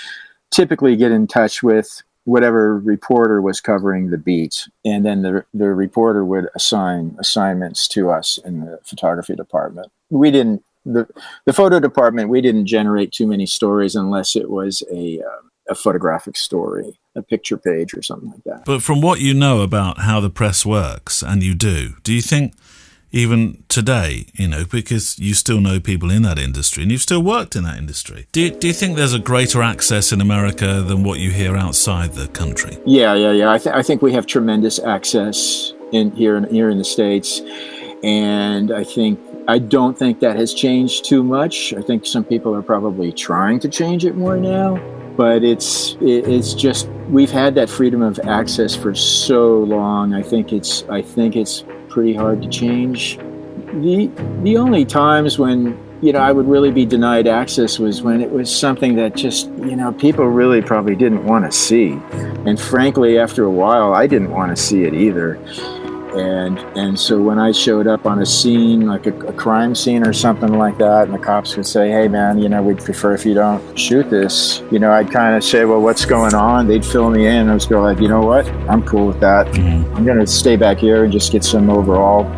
typically get in touch with whatever reporter was covering the beat. And then the reporter would assign assignments to us in the photography department. We didn't, the photo department, we didn't generate too many stories unless it was a photographic story, a picture page or something like that. But from what you know about how the press works, and you do you think even today, because you still know people in that industry and you've still worked in that industry, do you think there's a greater access in America than what you hear outside the country? Yeah. I think we have tremendous access here in the States, and I don't think that has changed too much. I think some people are probably trying to change it more now. But it's just, we've had that freedom of access for so long. I think it's pretty hard to change. The only times when I would really be denied access was when it was something that just people really probably didn't want to see, and frankly, after a while, I didn't want to see it either. And so when I showed up on a scene, like a crime scene or something like that, and the cops would say, hey man, we'd prefer if you don't shoot this, I'd kind of say, well, what's going on? They'd fill me in. I was go like, you know what? I'm cool with that. Mm-hmm. I'm going to stay back here and just get some overall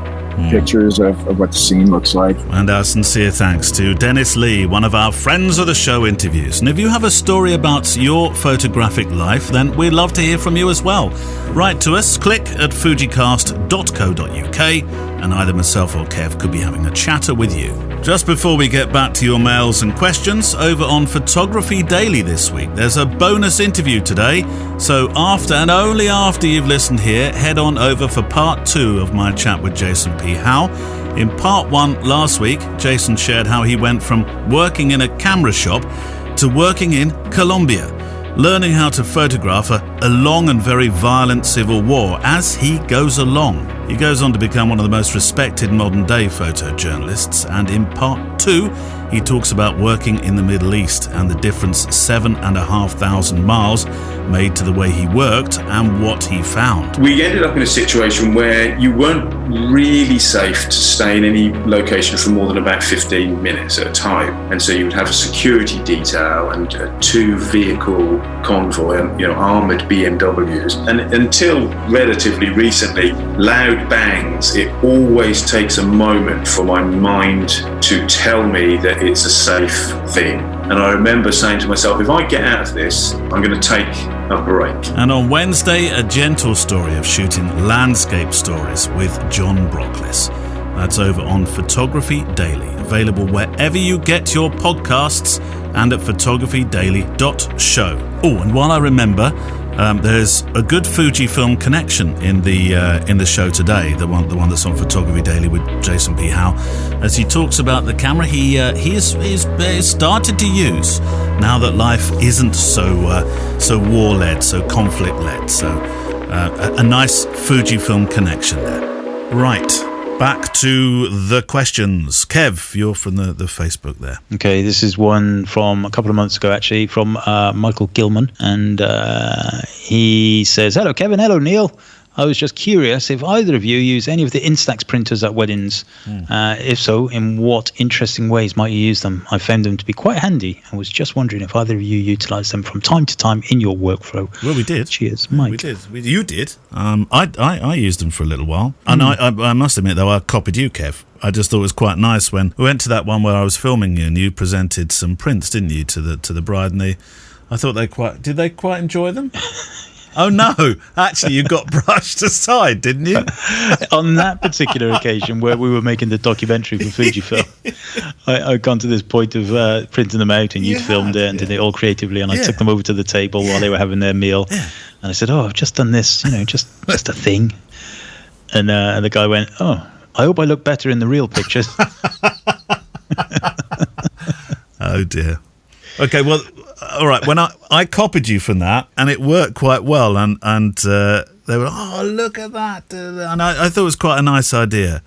pictures of what the scene looks like. And our sincere thanks to Dennis Lee, one of our friends of the show interviews. And if you have a story about your photographic life, then we'd love to hear from you as well. Write to us, click at fujicast.co.uk, and either myself or Kev could be having a chatter with you. Just before we get back to your mails and questions, over on Photography Daily this week, there's a bonus interview today. So after and only after you've listened here, head on over for part 2 of my chat with Jason P. Howe. In part 1 last week, Jason shared how he went from working in a camera shop to working in Colombia, learning how to photograph a long and very violent civil war as he goes along. He goes on to become one of the most respected modern-day photojournalists, and in part 2, he talks about working in the Middle East and the difference 7,500 miles made to the way he worked and what he found. We ended up in a situation where you weren't really safe to stay in any location for more than about 15 minutes at a time. And so you would have a security detail and a 2-vehicle convoy and armoured BMWs. And until relatively recently, loud bangs, it always takes a moment for my mind to tell me that it's a safe thing. And I remember saying to myself, if I get out of this, I'm going to take a break. And on Wednesday, a gentle story of shooting landscape stories with John Brockles. That's over on Photography Daily, available wherever you get your podcasts and at photographydaily.show. Oh, and while I remember, there's a good Fujifilm connection in the show today, the one that's on Photography Daily with Jason P. Howe, as he talks about the camera he has started to use now that life isn't so war-led, so conflict-led. So a nice Fujifilm connection there. Right. Back to the questions. Kev, you're from the Facebook there. Okay, this is one from a couple of months ago, actually, from Michael Gilman. And he says, hello, Kevin. Hello, Neil. I was just curious if either of you use any of the Instax printers at weddings. If so, in what interesting ways might you use them? I found them to be quite handy. I was just wondering if either of you utilize them from time to time in your workflow. Well, we did. Cheers, Mike. We did. You did. I used them for a little while. And I must admit, though, I copied you, Kev. I just thought it was quite nice when we went to that one where I was filming you and you presented some prints, didn't you, to the bride, and I thought did they quite enjoy them? Oh no, actually you got brushed aside, didn't you? On that particular occasion where we were making the documentary for Fujifilm, I'd gone to this point of printing them out, and you'd filmed it and did it all creatively, and I took them over to the table while they were having their meal, and I said, oh, I've just done this, just a thing. And the guy went, oh, I hope I look better in the real pictures. Oh dear. Okay, well, all right. When I copied you from that, and it worked quite well, and they were, oh, look at that, and I thought it was quite a nice idea.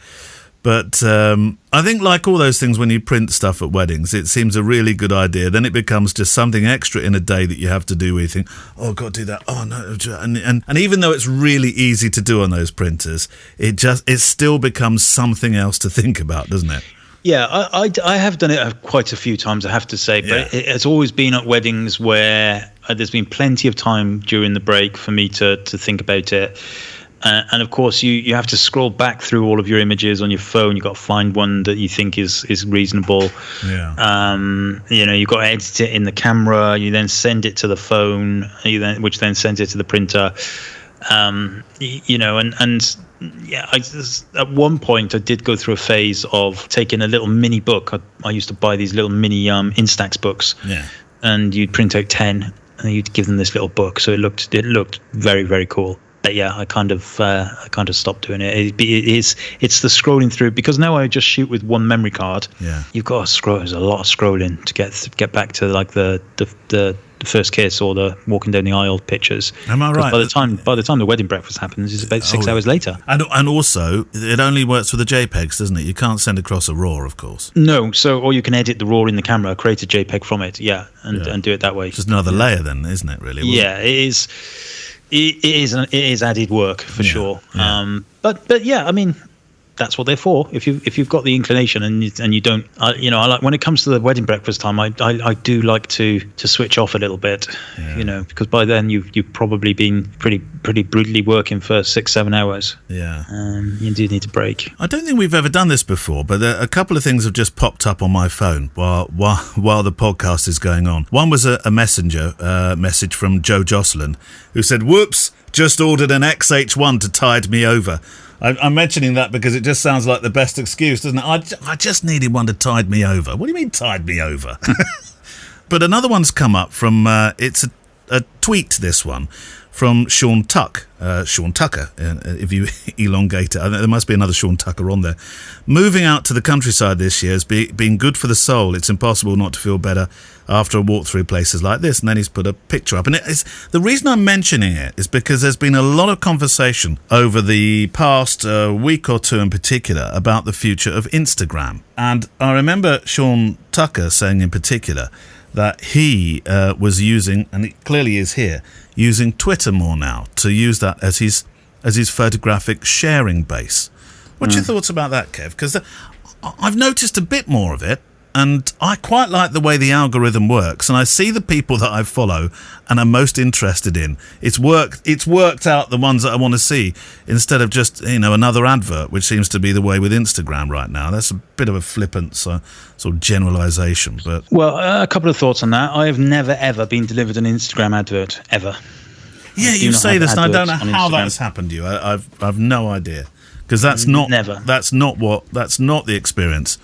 But I think, like all those things, when you print stuff at weddings, it seems a really good idea. Then it becomes just something extra in a day that you have to do where you think, oh, I've got to do that. Oh, no. And even though it's really easy to do on those printers, it still becomes something else to think about, doesn't it? Yeah, I have done it quite a few times, I have to say. But it's always been at weddings where there's been plenty of time during the break for me to think about it. And of course, you have to scroll back through all of your images on your phone. You've got to find one that you think is reasonable. Yeah. You've got to edit it in the camera. You then send it to the phone, which then sends it to the printer. At one point I did go through a phase of taking a little mini book. I used to buy these little mini Instax books. Yeah. And you'd print out 10, and you'd give them this little book. So it looked very, very cool. But yeah, I kind of stopped doing it. It's the scrolling through, because now I just shoot with one memory card. Yeah, you've got to scroll. There's a lot of scrolling to get back to like the first kiss or the walking down the aisle pictures. Am I right? By the time the wedding breakfast happens, it's about 6 hours later. And also, it only works with the JPEGs, doesn't it? You can't send across a RAW, of course. No. Or you can edit the RAW in the camera, create a JPEG from it. Yeah, and do it that way. Just another layer, then, isn't it? Really? Yeah, it is. It is added work for sure. Yeah. But yeah, I mean, that's what they're for. If you've got the inclination and you don't, I like, when it comes to the wedding breakfast time, I do like to switch off a little bit, because by then you've probably been pretty brutally working for 6-7 hours. Yeah. You do need a break. I don't think we've ever done this before, but a couple of things have just popped up on my phone while the podcast is going on. One was a messenger message from Joe Jocelyn, who said, "Whoops, just ordered an XH1 to tide me over." I'm mentioning that because it just sounds like the best excuse, doesn't it? I just needed one to tide me over. What do you mean tide me over? But another one's come up from, it's a tweet, this one, from Sean Tucker, if you elongate it. There must be another Sean Tucker on there. "Moving out to the countryside this year has been good for the soul. It's impossible not to feel better after a walk through places like this." And then he's put a picture up. And the reason I'm mentioning it is because there's been a lot of conversation over the past week or two in particular about the future of Instagram. And I remember Sean Tucker saying in particular that he was using, and it clearly is here, using Twitter more now, to use that as his photographic sharing base. What's your thoughts about that, Kev? Because I've noticed a bit more of it, and I quite like the way the algorithm works, and I see the people that I follow and I'm most interested in. It's worked out the ones that I want to see, instead of just another advert, which seems to be the way with Instagram right now. That's a bit of a flippant sort of generalisation, but a couple of thoughts on that. I have never ever been delivered an Instagram advert ever. Yeah, you say this, and I don't know how that's happened to you. I've no idea, because that's not the experience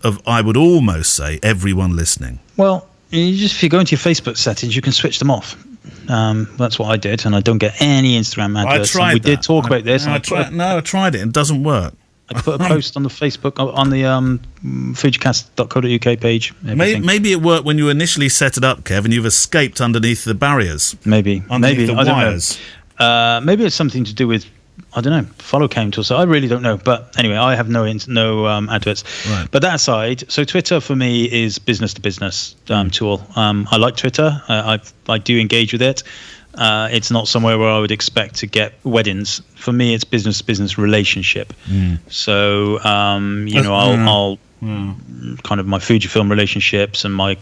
of, I would almost say, everyone listening. Well, if you go into your Facebook settings, you can switch them off. That's what I did, and I don't get any Instagram adverts. I tried. We did talk about this. I tried it. It doesn't work. I put a post on the Facebook, on the fujicast.co.uk page. Maybe it worked when you initially set it up, Kev, and you've escaped underneath the barriers. Maybe the wires. Maybe it's something to do with, I don't know, follow count or so. I really don't know. But anyway, I have no adverts. Right. But that aside, so Twitter for me is business to business tool. I like Twitter. I do engage with it. It's not somewhere where I would expect to get weddings. For me, it's business to business relationship. So I'll kind of my Fujifilm relationships and my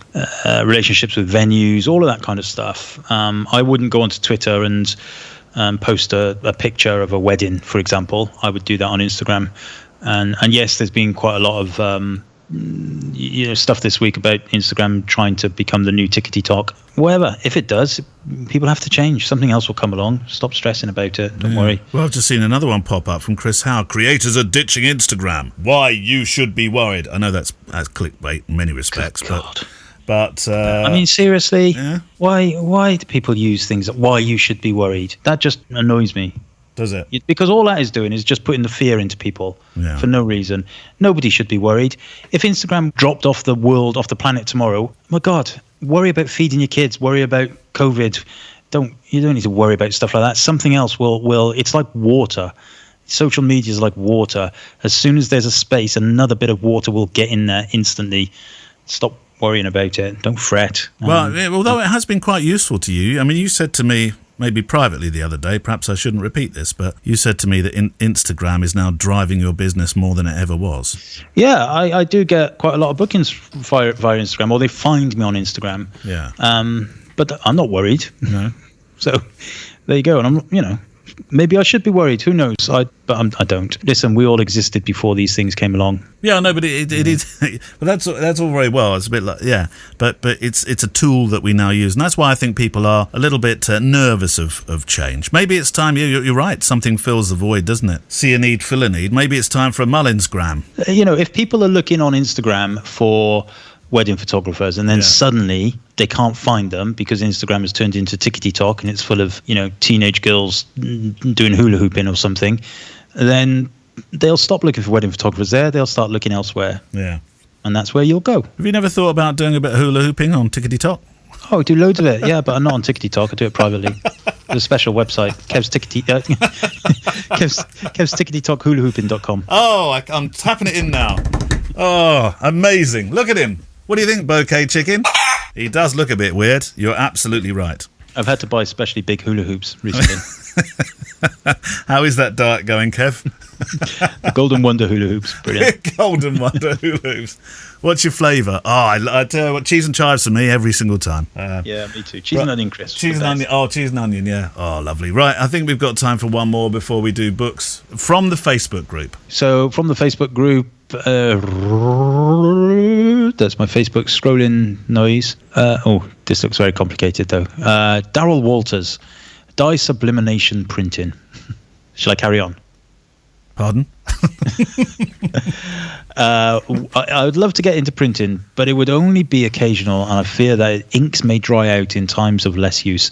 relationships with venues, all of that kind of stuff. I wouldn't go onto Twitter and post a picture of a wedding, for example. I would do that on Instagram. And yes, there's been quite a lot of stuff this week about Instagram trying to become the new TikTok. Whatever, if it does, people have to change. Something else will come along. Stop stressing about it. Don't worry. Well, I've just seen another one pop up from Chris Howe. "Creators are ditching Instagram. Why you should be worried." I know that's clickbait in many respects, but I mean, seriously, why do people use things that "why you should be worried"? That just annoys me. Does it? Because all that is doing is just putting the fear into people for no reason. Nobody should be worried. If Instagram dropped off the planet tomorrow, my God, worry about feeding your kids, worry about COVID. You don't need to worry about stuff like that. Something else will it's like water. social media is like water. As soon as there's a space, another bit of water will get in there instantly. Stop worrying about it. Don't fret. Well, although it has been quite useful to you. I mean, you said to me, maybe privately the other day, perhaps I shouldn't repeat this, but you said to me that Instagram is now driving your business more than it ever was. Yeah, I do get quite a lot of bookings via Instagram, or they find me on Instagram. Yeah. But I'm not worried. No. So there you go. And I'm, maybe I should be worried. Who knows? I don't. Listen, we all existed before these things came along. Yeah, no, but it is. But that's all very well. It's a bit like but it's a tool that we now use, and that's why I think people are a little bit nervous of change. Maybe it's time. You're right. Something fills the void, doesn't it? See a need, fill a need. Maybe it's time for a Mullinsgram. If people are looking on Instagram for wedding photographers and then suddenly they can't find them because Instagram has turned into TikTok and it's full of teenage girls doing hula hooping or something, then they'll stop looking for wedding photographers there. They'll start looking elsewhere. Yeah. And that's where you'll go. Have you never thought about doing a bit of hula hooping on TikTok? Oh, I do loads of it. Yeah, but I'm not on TikTok. I do it privately. There's a special website, Kev's TikTok.hulahooping.com. Oh, I'm tapping it in now. Oh, amazing. Look at him. What do you think, Bouquet Chicken? He does look a bit weird. You're absolutely right. I've had to buy especially big hula hoops recently. How is that diet going, Kev? The Golden Wonder hula hoops. Brilliant. Golden Wonder hula hoops. What's your flavour? Oh, I tell you what, cheese and chives for me every single time. Yeah, me too. Cheese and onion crisps. Cheese and onion. Oh, cheese and onion, yeah. Oh, lovely. Right, I think we've got time for one more before we do books from the Facebook group. So from the Facebook group, that's my Facebook scrolling noise. This looks very complicated though. Daryl Walters, dye sublimation printing. Shall I carry on? Pardon? I would love to get into printing, but it would only be occasional, and I fear that inks may dry out in times of less use.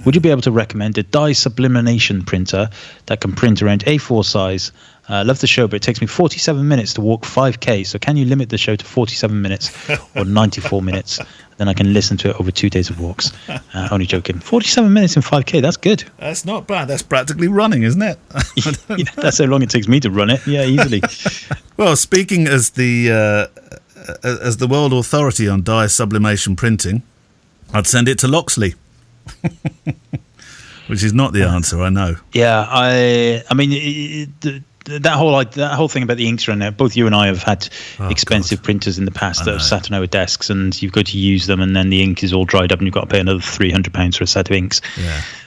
Would you be able to recommend a dye sublimation printer that can print around A4 size? Love the show, but it takes me 47 minutes to walk 5K. So can you limit the show to 47 minutes or 94 minutes? Then I can listen to it over 2 days of walks. Only joking. 47 minutes in 5K, that's good. That's not bad. That's practically running, isn't it? That's how long it takes me to run it. Yeah, easily. Well, speaking as the world authority on dye sublimation printing, I'd send it to Loxley. Which is not the answer, I know. Yeah, I mean, that whole thing about the inks around there. Both you and I have had expensive printers in the past that have sat on our desks, and you've got to use them, and then the ink is all dried up, and you've got to pay another £300 for a set of inks.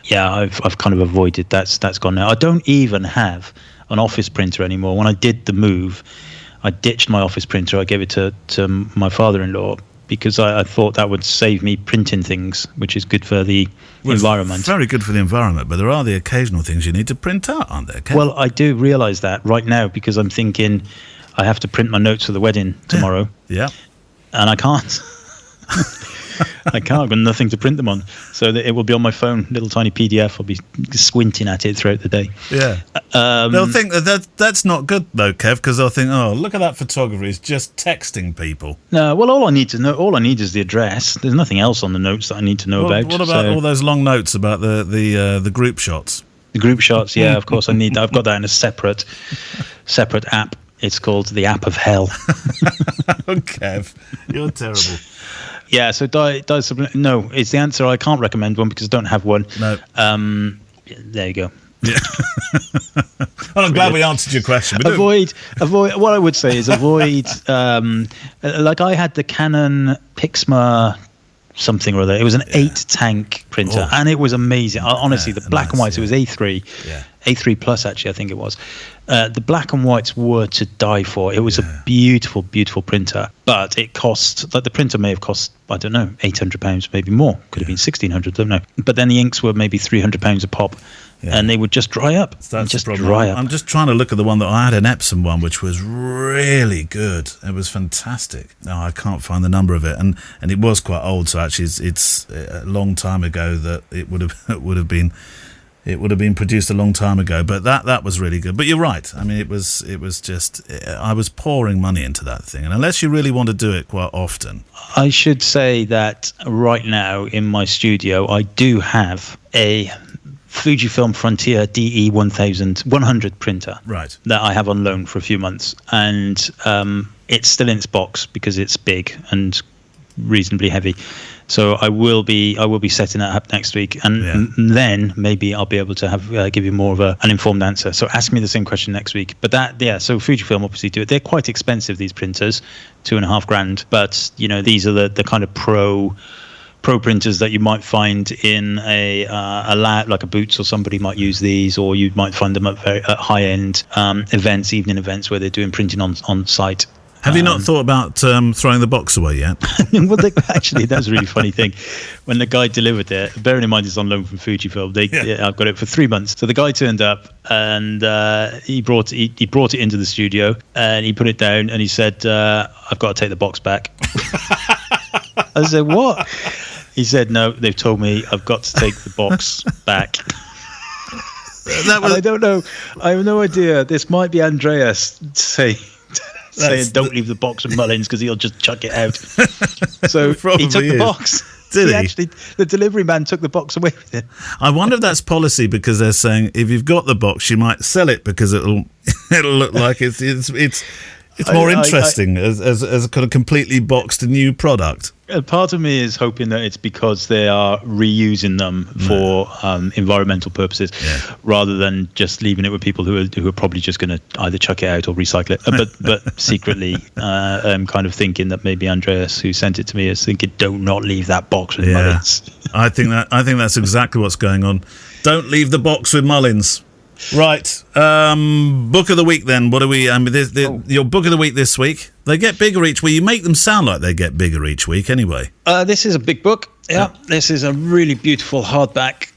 Yeah, I've kind of avoided that's gone now. I don't even have an office printer anymore. When I did the move, I ditched my office printer. I gave it to my father-in-law, because I thought that would save me printing things, which is good for the environment. Very good for the environment, but there are the occasional things you need to print out, aren't there, Ken? Well, I do realise that right now, because I'm thinking I have to print my notes for the wedding tomorrow. Yeah. And I can't. I can't. I've got nothing to print them on. So that it will be on my phone, little tiny PDF. I'll be squinting at it throughout the day. Yeah. They'll think that's not good, though, Kev, because they'll think, oh, look at that photographer. He's just texting people. No, well, all I need is the address. There's nothing else on the notes that I need to know about. What about all those long notes about the group shots? The group shots, yeah, of course I need that. I've got that in a separate app. It's called the App of Hell. Oh, Kev, you're terrible. Yeah, so no, it's the answer. I can't recommend one because I don't have one. No. There you go. Yeah. Well, I'm glad we answered your question. Avoid. What I would say is avoid. Like I had the Canon Pixma something or other. It was an 8-tank printer, and it was amazing. Honestly, the black and whites. It was A3. Yeah. A3 Plus, actually, I think it was. The black and whites were to die for. It was a beautiful, beautiful printer, but it cost, like the printer may have cost, I don't know, £800, maybe more. Could have been £1,600, don't know. But then the inks were maybe £300 a pop, and they would just dry up. That's just dry up. I'm just trying to look at the one that I had, an Epson one, which was really good. It was fantastic. No, I can't find the number of it, and it was quite old. So actually, it's a long time ago that it would have been produced a long time ago, but that was really good. But you're right. I mean, it was just, I was pouring money into that thing, and unless you really want to do it quite often. I should say that right now in my studio, I do have a Fujifilm Frontier DE 1100 printer Right. that I have on loan for a few months, and it's still in its box because it's big and reasonably heavy. So I will be setting that up next week, and then maybe I'll be able to have give you more of an informed answer. So ask me the same question next week. But so Fujifilm obviously do it. They're quite expensive, these printers, $2,500. But these are the kind of pro printers that you might find in a lab, like a Boots, or somebody might use these, or you might find them at high end events, evening events where they're doing printing on site. Have you not thought about throwing the box away yet? Well, actually, that's a really funny thing. When the guy delivered it, bearing in mind it's on loan from Fujifilm, I've got it for 3 months. So the guy turned up and he brought it into the studio and he put it down and he said, "I've got to take the box back." I said, "What?" He said, "No, they've told me I've got to take the box back." I don't know. I have no idea. This might be Andreas saying don't leave the box with Mullins because he'll just chuck it out. So he took the box. Did he? Actually, the delivery man took the box away with him. I wonder if that's policy, because they're saying if you've got the box, you might sell it because it'll look like it's more interesting as a kind of completely boxed new product. Part of me is hoping that it's because they are reusing them for environmental purposes, rather than just leaving it with people who are probably just going to either chuck it out or recycle it. But secretly, I'm kind of thinking that maybe Andreas, who sent it to me, is thinking, "Do not leave that box with Mullins." I think that's exactly what's going on. Don't leave the box with Mullins. Right, book of the week then. What are we? Your book of the week this week. They get bigger each week. You make them sound like they get bigger each week, anyway. This is a big book. Yeah, this is a really beautiful hardback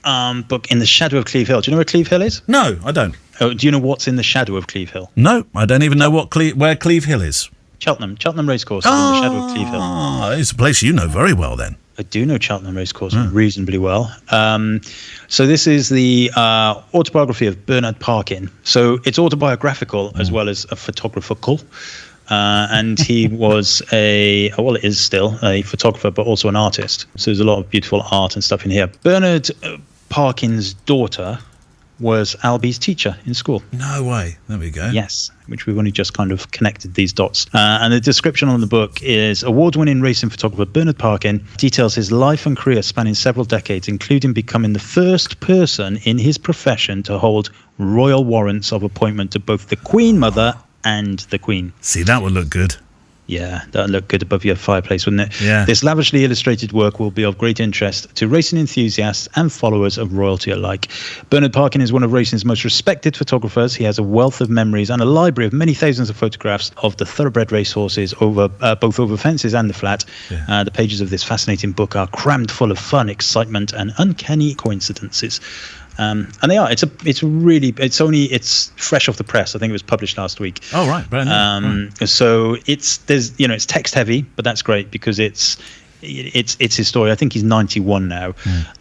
book in the shadow of Cleve Hill. Do you know where Cleve Hill is? No, I don't. Oh, do you know what's in the shadow of Cleve Hill? No, I don't even know where Cleve Hill is. Cheltenham Racecourse is in the shadow of Cleve Hill. Ah, it's a place you know very well then. I do know Cheltenham Racecourse reasonably well. So this is the autobiography of Bernard Parkin. So it's autobiographical as well as a photographical. And he was it is still a photographer, but also an artist. So there's a lot of beautiful art and stuff in here. Bernard Parkin's daughter was Albie's teacher in school. No way. There we go. Yes, which we've only just kind of connected these dots. And the description on the book is award-winning racing photographer Bernard Parkin details his life and career spanning several decades, including becoming the first person in his profession to hold royal warrants of appointment to both the Queen Mother and the Queen. See, that would look good. Yeah, that would look good above your fireplace, wouldn't it? Yeah. This lavishly illustrated work will be of great interest to racing enthusiasts and followers of royalty alike. Bernard Parkin is one of racing's most respected photographers. He has a wealth of memories and a library of many thousands of photographs of the thoroughbred racehorses both over fences and the flat. Yeah. The pages of this fascinating book are crammed full of fun, excitement, and uncanny coincidences. And they are. It's fresh off the press. I think it was published last week. Oh right, brand new. So it's text heavy, but that's great because it's his story. I think he's 91 now.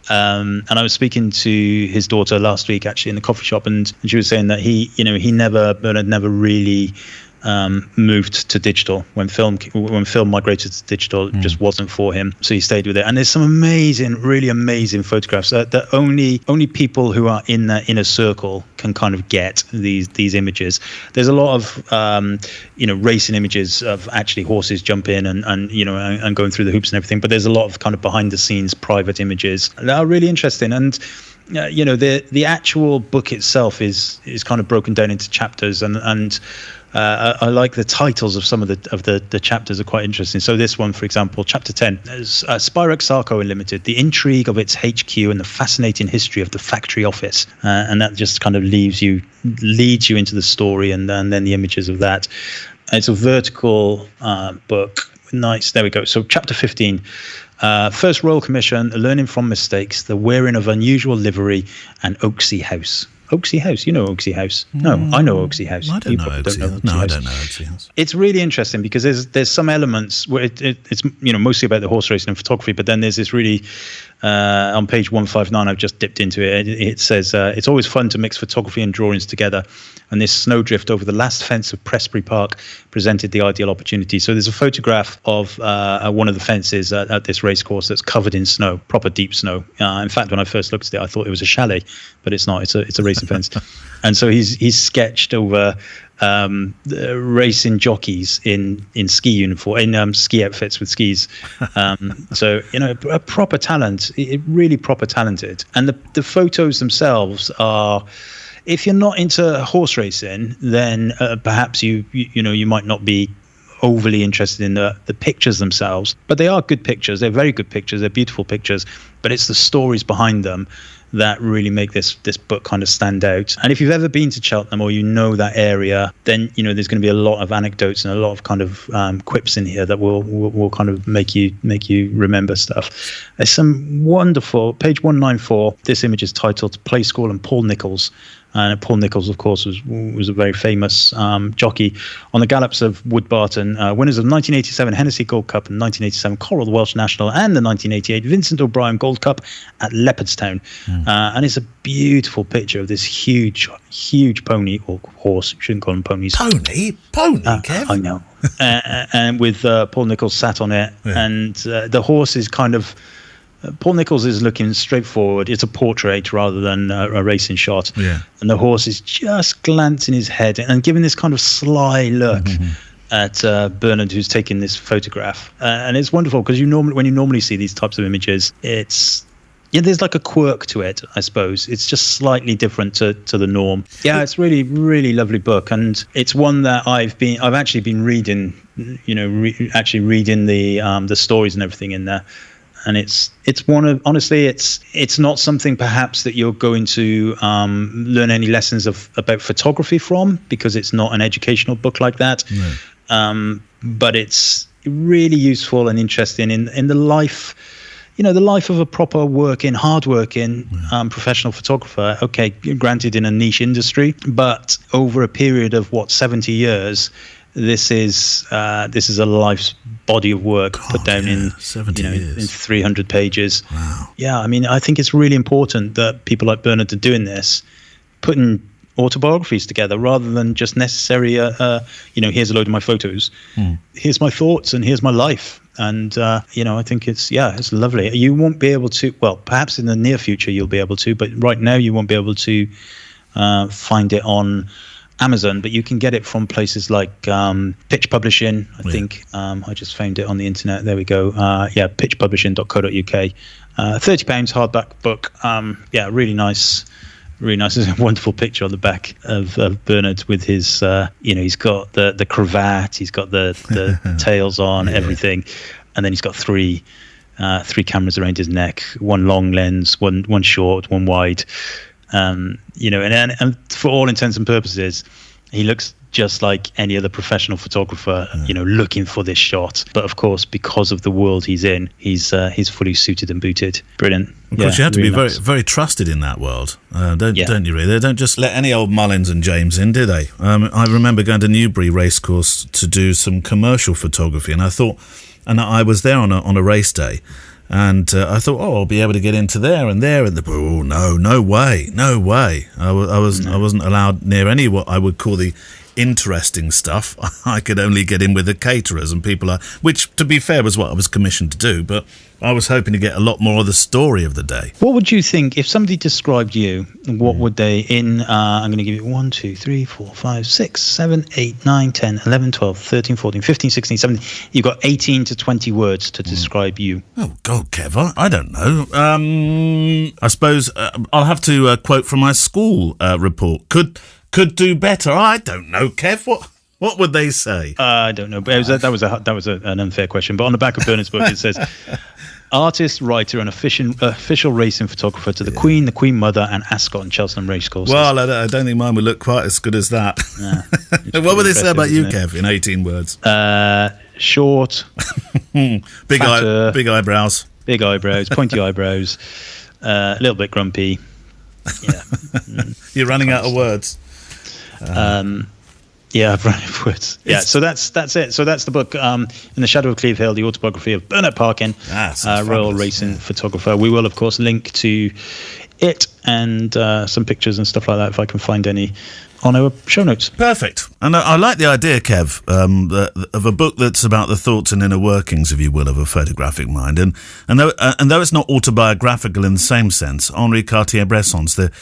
And I was speaking to his daughter last week actually in the coffee shop, and she was saying that Bernard never really moved to digital. When film migrated to digital, it just wasn't for him, so he stayed with it. And there's some really amazing photographs that only people who are in that inner circle can kind of get these images. There's a lot of racing images of actually horses jumping and going through the hoops and everything, but there's a lot of kind of behind the scenes private images that are really interesting. And the actual book itself is kind of broken down into chapters, and I like the titles of some of the chapters are quite interesting. So this one, for example, chapter 10 is Spirax Sarco Limited, the intrigue of its HQ and the fascinating history of the factory office, and that just kind of leads you into the story and then the images of that. It's a vertical book. Nice. There we go. So chapter 15. First Royal Commission, learning from mistakes, the wearing of unusual livery, and Oaksey House. Oaksey House, you know Oaksey House. No, I know Oaksey House. I don't know Oaksey House. No, I don't know Oaksey House. It's really interesting because there's some elements where it's mostly about the horse racing and photography, but then there's this really On page 159, I've just dipped into it. It says, it's always fun to mix photography and drawings together. And this snowdrift over the last fence of Prestbury Park presented the ideal opportunity. So there's a photograph of one of the fences at this racecourse that's covered in snow, proper deep snow. In fact, when I first looked at it, I thought it was a chalet, but it's not. It's a racing fence. And so he's sketched over racing jockeys in ski uniform, in ski outfits with skis. So, a proper talent, really proper talented. And the photos themselves are, if you're not into horse racing, then perhaps you might not be overly interested in the pictures themselves. But they are good pictures. They're very good pictures. They're beautiful pictures. But it's the stories behind them that really make this book kind of stand out. And if you've ever been to Cheltenham or that area, then there's going to be a lot of anecdotes and a lot of kind of quips in here that will kind of make you remember stuff. There's some wonderful, page 194, this image is titled Play School and Paul Nicholls. And Paul Nicholls, of course, was a very famous jockey on the gallops of Woodbarton, winners of 1987 Hennessy Gold Cup and 1987 Coral Welsh National and the 1988 Vincent O'Brien Gold Cup at Leopardstown. And it's a beautiful picture of this huge pony or horse. You shouldn't call them ponies. Pony, Kev. I know. And with Paul Nicholls sat on it, and the horse is kind of. Paul Nicholls is looking straight forward. It's a portrait rather than a racing shot. Yeah. And the horse is just glancing his head and giving this kind of sly look at Bernard, who's taking this photograph. And it's wonderful because when you normally see these types of images, there's like a quirk to it, I suppose. It's just slightly different to the norm. Yeah, it's really, really lovely book. And it's one that I've actually been reading, reading the stories and everything in there. And it's one of, honestly, it's not something perhaps that you're going to learn any lessons about photography from, because it's not an educational book like that. No. But it's really useful and interesting in the life, the life of a proper hard-working professional photographer. Okay, granted in a niche industry, but over a period of 70 years. This is a life's body of work put down in 70 years. In 300 pages. Wow. Yeah, I mean, I think it's really important that people like Bernard are doing this, putting autobiographies together rather than just necessary. Here's a load of my photos. Here's my thoughts and here's my life. And I think it's lovely. You won't be able to. Well, perhaps in the near future you'll be able to, but right now you won't be able to find it on Amazon, but you can get it from places like Pitch Publishing. I think I just found it on the internet. There we go. pitchpublishing.co.uk. £30 hardback book. Really nice. Really nice. There's a wonderful picture on the back of Bernard with his, he's got the cravat, he's got the tails on, everything, and then he's got three cameras around his neck, one long lens, one short, one wide. And for all intents and purposes, he looks just like any other professional photographer, looking for this shot. But of course, because of the world he's in, he's fully suited and booted. Brilliant. Of course, you have to be very, very trusted in that world, don't you? Really, they don't just let any old Mullins and James in, do they? I remember going to Newbury Racecourse to do some commercial photography, and I was there on a race day. And I thought, I'll be able to get into there and there. And no way. I wasn't allowed near any what I would call the interesting stuff. I could only get in with the caterers and people, which, to be fair, was what I was commissioned to do. But I was hoping to get a lot more of the story of the day. What would you think if somebody described you? What would they I'm going to give you 1, 2, 3, 4, 5, 6, 7, 8, 9, 10, 11, 12, 13, 14, 15, 16, 17. You've got 18 to 20 words to describe you. Oh, God, Kev, I don't know. I suppose I'll have to quote from my school report. Could do better. I don't know, Kev. What would they say? I don't know. But that was an unfair question. But on the back of Bernard's book, it says, artist, writer, and official racing photographer to the Queen, the Queen Mother, and Ascot and Cheltenham racecourses. Well, I don't think mine would look quite as good as that. What would they say about you, Kev, in 18 words? Short, big eyebrows, pointy eyebrows, a little bit grumpy. Yeah, you're running out of words. Yeah, I've run it words. Yeah, so that's it. So that's the book, In the Shadow of Cleve Hill, the autobiography of Bernard Parkin, Royal Racing Photographer. We will, of course, link to it and some pictures and stuff like that if I can find any on our show notes. Perfect. And I like the idea, Kev, of a book that's about the thoughts and inner workings, if you will, of a photographic mind. And though it's not autobiographical in the same sense, Henri Cartier-Bresson's The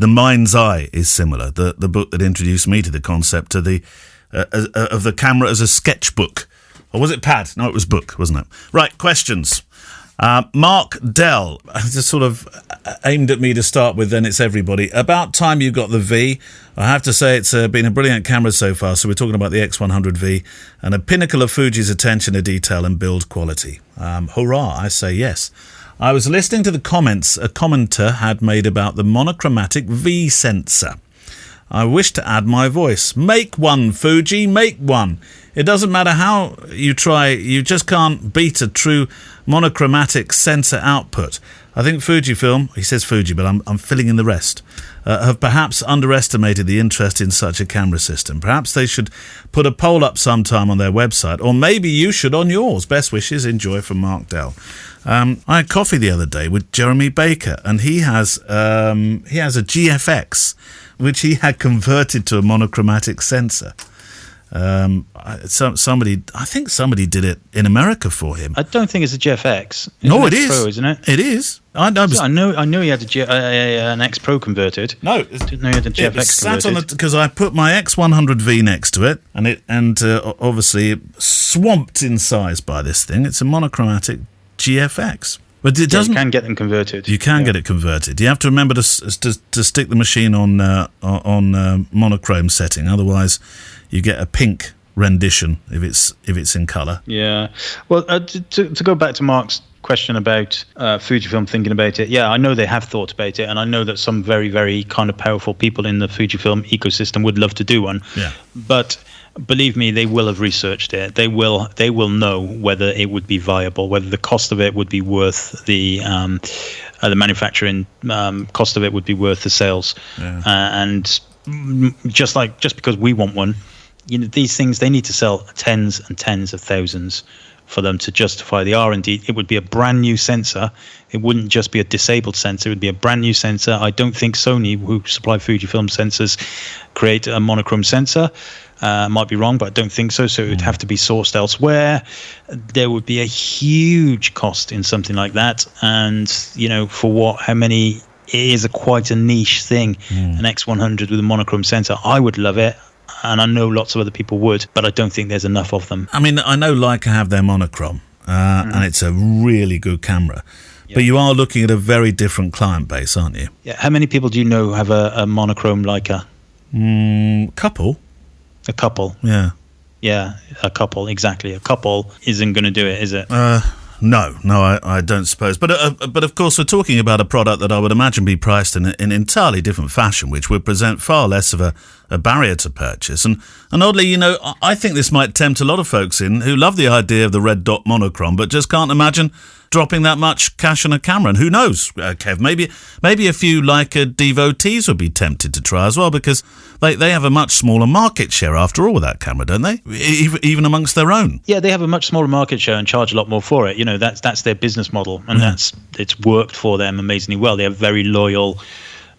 Mind's Eye is similar. The book that introduced me to the concept of the camera as a sketchbook. Or was it pad? No, it was book, wasn't it? Right, questions. Mark Dell, just sort of aimed at me to start with, then it's everybody. About time you got the V. I have to say it's been a brilliant camera so far. So we're talking about the X100V and a pinnacle of Fuji's attention to detail and build quality. Hurrah, I say yes. I was listening to the comments a commenter had made about the monochromatic V sensor. I wish to add my voice. Make one, Fuji, make one. It doesn't matter how you try, you just can't beat a true monochromatic sensor output. I think Fujifilm, he says Fuji, but I'm filling in the rest, have perhaps underestimated the interest in such a camera system. Perhaps they should put a poll up sometime on their website, or maybe you should on yours. Best wishes, enjoy, from Mark Dell. I had coffee the other day with Jeremy Baker, and he has a GFX, which he had converted to a monochromatic sensor. I think somebody did it in America for him. I don't think it's a GFX. No, it is. X-Pro, isn't it? It is. I know he had an X-Pro converted. No, didn't know he had a GFX it sat converted. because I put my X100V next to it, and obviously swamped in size by this thing. It's a monochromatic GFX. But it doesn't. You can get them converted. You can get it converted. You have to remember to stick the machine on monochrome setting. Otherwise, you get a pink rendition if it's in color. Yeah. Well, to go back to Mark's question about Fujifilm thinking about it. Yeah, I know they have thought about it, and I know that some very, very kind of powerful people in the Fujifilm ecosystem would love to do one. Yeah. But believe me, they will have researched it. They will know whether it would be viable, whether the cost of it would be worth the manufacturing cost of it would be worth the sales. Yeah. And just because we want one, these things, they need to sell tens and tens of thousands for them to justify the R&D. It would be a brand new sensor. It wouldn't just be a disabled sensor. It would be a brand new sensor. I don't think Sony, who supply Fujifilm sensors, create a monochrome sensor. Might be wrong, but I don't think so. So it would have to be sourced elsewhere. There would be a huge cost in something like that. And, for how many, it is quite a niche thing. An X100 with a monochrome sensor. I would love it. And I know lots of other people would, but I don't think there's enough of them. I mean, I know Leica have their monochrome, and it's a really good camera. Yep. But you are looking at a very different client base, aren't you? Yeah. How many people do you know have a monochrome Leica? Couple. A couple. Yeah. Yeah, a couple, exactly. A couple isn't going to do it, is it? No, I don't suppose. But of course, we're talking about a product that I would imagine be priced in an entirely different fashion, which would present far less of a barrier to purchase. And oddly, I think this might tempt a lot of folks who love the idea of the red dot monochrome, but just can't imagine dropping that much cash on a camera. And who knows, Kev, maybe a few Leica devotees would be tempted to try as well, because they have a much smaller market share after all with that camera, don't they? Even amongst their own. Yeah, they have a much smaller market share and charge a lot more for it. That's their business model, and it's worked for them amazingly well. They have very loyal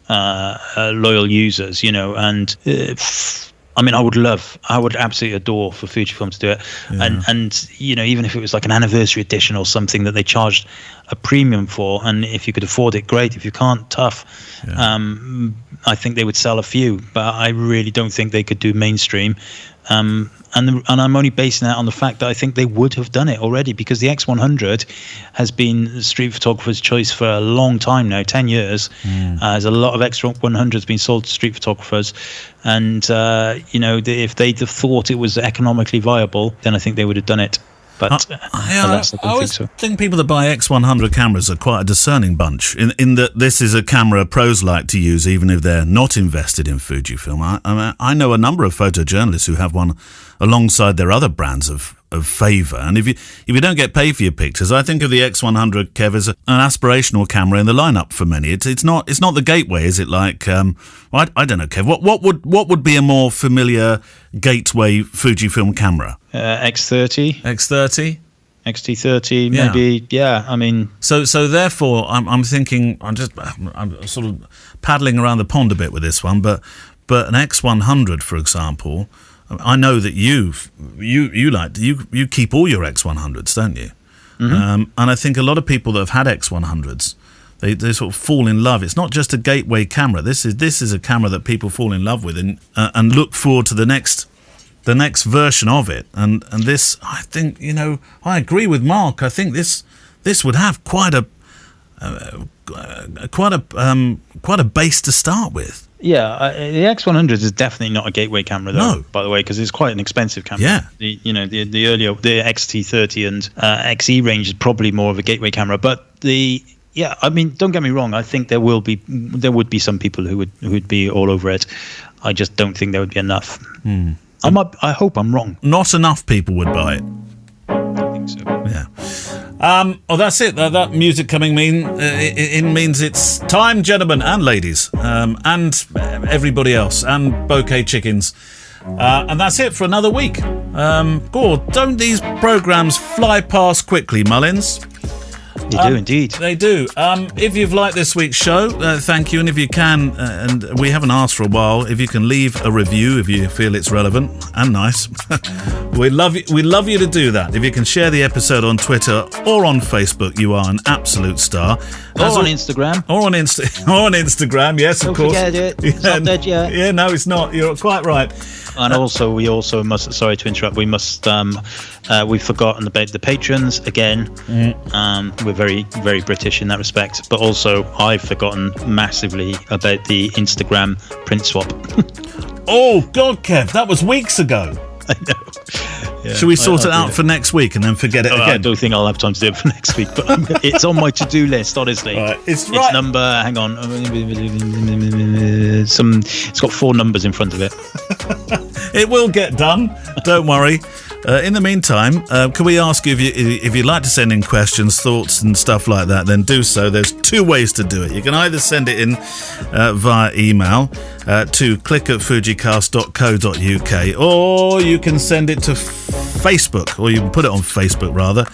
users, and I would absolutely adore for Fujifilm to do it. Yeah. And even if it was like an anniversary edition or something that they charged a premium for, and if you could afford it, great. If you can't, tough. Yeah. I think they would sell a few, but I really don't think they could do mainstream. And I'm only basing that on the fact that I think they would have done it already, because the X100 has been street photographer's choice for a long time now, 10 years. There's a lot of X100s being sold to street photographers. And, if they'd have thought it was economically viable, then I think they would have done it. But I always think people that buy X100 cameras are quite a discerning bunch, in that this is a camera pros like to use even if they're not invested in Fujifilm. I know a number of photojournalists who have one alongside their other brands of of favour. And if you don't get paid for your pictures, I think of the X100, Kev, as an aspirational camera in the lineup for many. It's not the gateway, is it? Like I don't know, Kev. What would be a more familiar gateway Fujifilm camera? X30. X30. XT30, maybe, I mean... So therefore, I'm thinking, I'm sort of paddling around the pond a bit with this one, but an X100, for example, I know that you keep all your X100s, don't you? Mm-hmm. And I think a lot of people that have had X100s, they sort of fall in love. It's not just a gateway camera. This is a camera that people fall in love with and look forward to the next version of it, and this, I think, I agree with Mark. I think this would have quite a base to start with. Yeah, the X100 is definitely not a gateway camera, though. No. By the way, because it's quite an expensive camera. Yeah. The earlier XT30 and XE range is probably more of a gateway camera, but I mean, don't get me wrong. I think there would be some people who would be all over it. I just don't think there would be enough. I hope I'm wrong. Not enough people would buy it. I think so. Yeah. That's it. That music coming means it's time, gentlemen and ladies, and everybody else, and bouquet chickens. And that's it for another week. God, don't these programmes fly past quickly, Mullins? They do indeed. They do. If you've liked this week's show, thank you. And if you can, and we haven't asked for a while, if you can leave a review if you feel it's relevant and nice, we'd love you to do that. If you can share the episode on Twitter or on Facebook, you are an absolute star. Or on Instagram. Or on Instagram, yes, of course. Don't forget it. It's not dead yet. Yeah, no, it's not. You're quite right. And we also must, sorry to interrupt, we must, we've forgotten about the patrons again. We're very, very British in that respect. But also, I've forgotten massively about the Instagram print swap. Oh, God, Kev, that was weeks ago. I know. Yeah, Should we sort it out for next week and then forget it again? I don't think I'll have time to do it for next week, but it's on my to-do list, honestly. Right. It's number, hang on. It's got 4 numbers in front of it. It will get done. Don't worry. In the meantime, can we ask you if you'd like to send in questions, thoughts and stuff like that, then do so. There's 2 ways to do it. You can either send it in via email to click@fujicast.co.uk, or you can send it to Facebook, or you can put it on Facebook rather,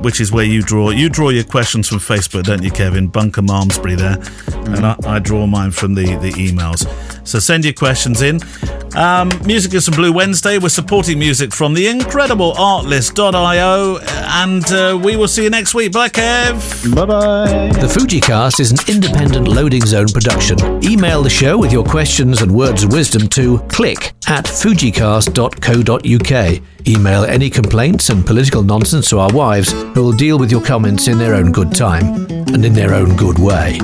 which is where you draw your questions from Facebook, don't you, Kevin? Bunker Malmesbury there, and I draw mine from the emails. So send your questions in. Music is from Blue Wednesday. We're supporting music from the incredible artlist.io, and we will see you next week. Bye, Kev. Bye-bye. The FujiCast is an independent loading zone production. Email the show with your questions and words of wisdom to click@fujicast.co.uk. Email any complaints and political nonsense to our wives, who will deal with your comments in their own good time and in their own good way.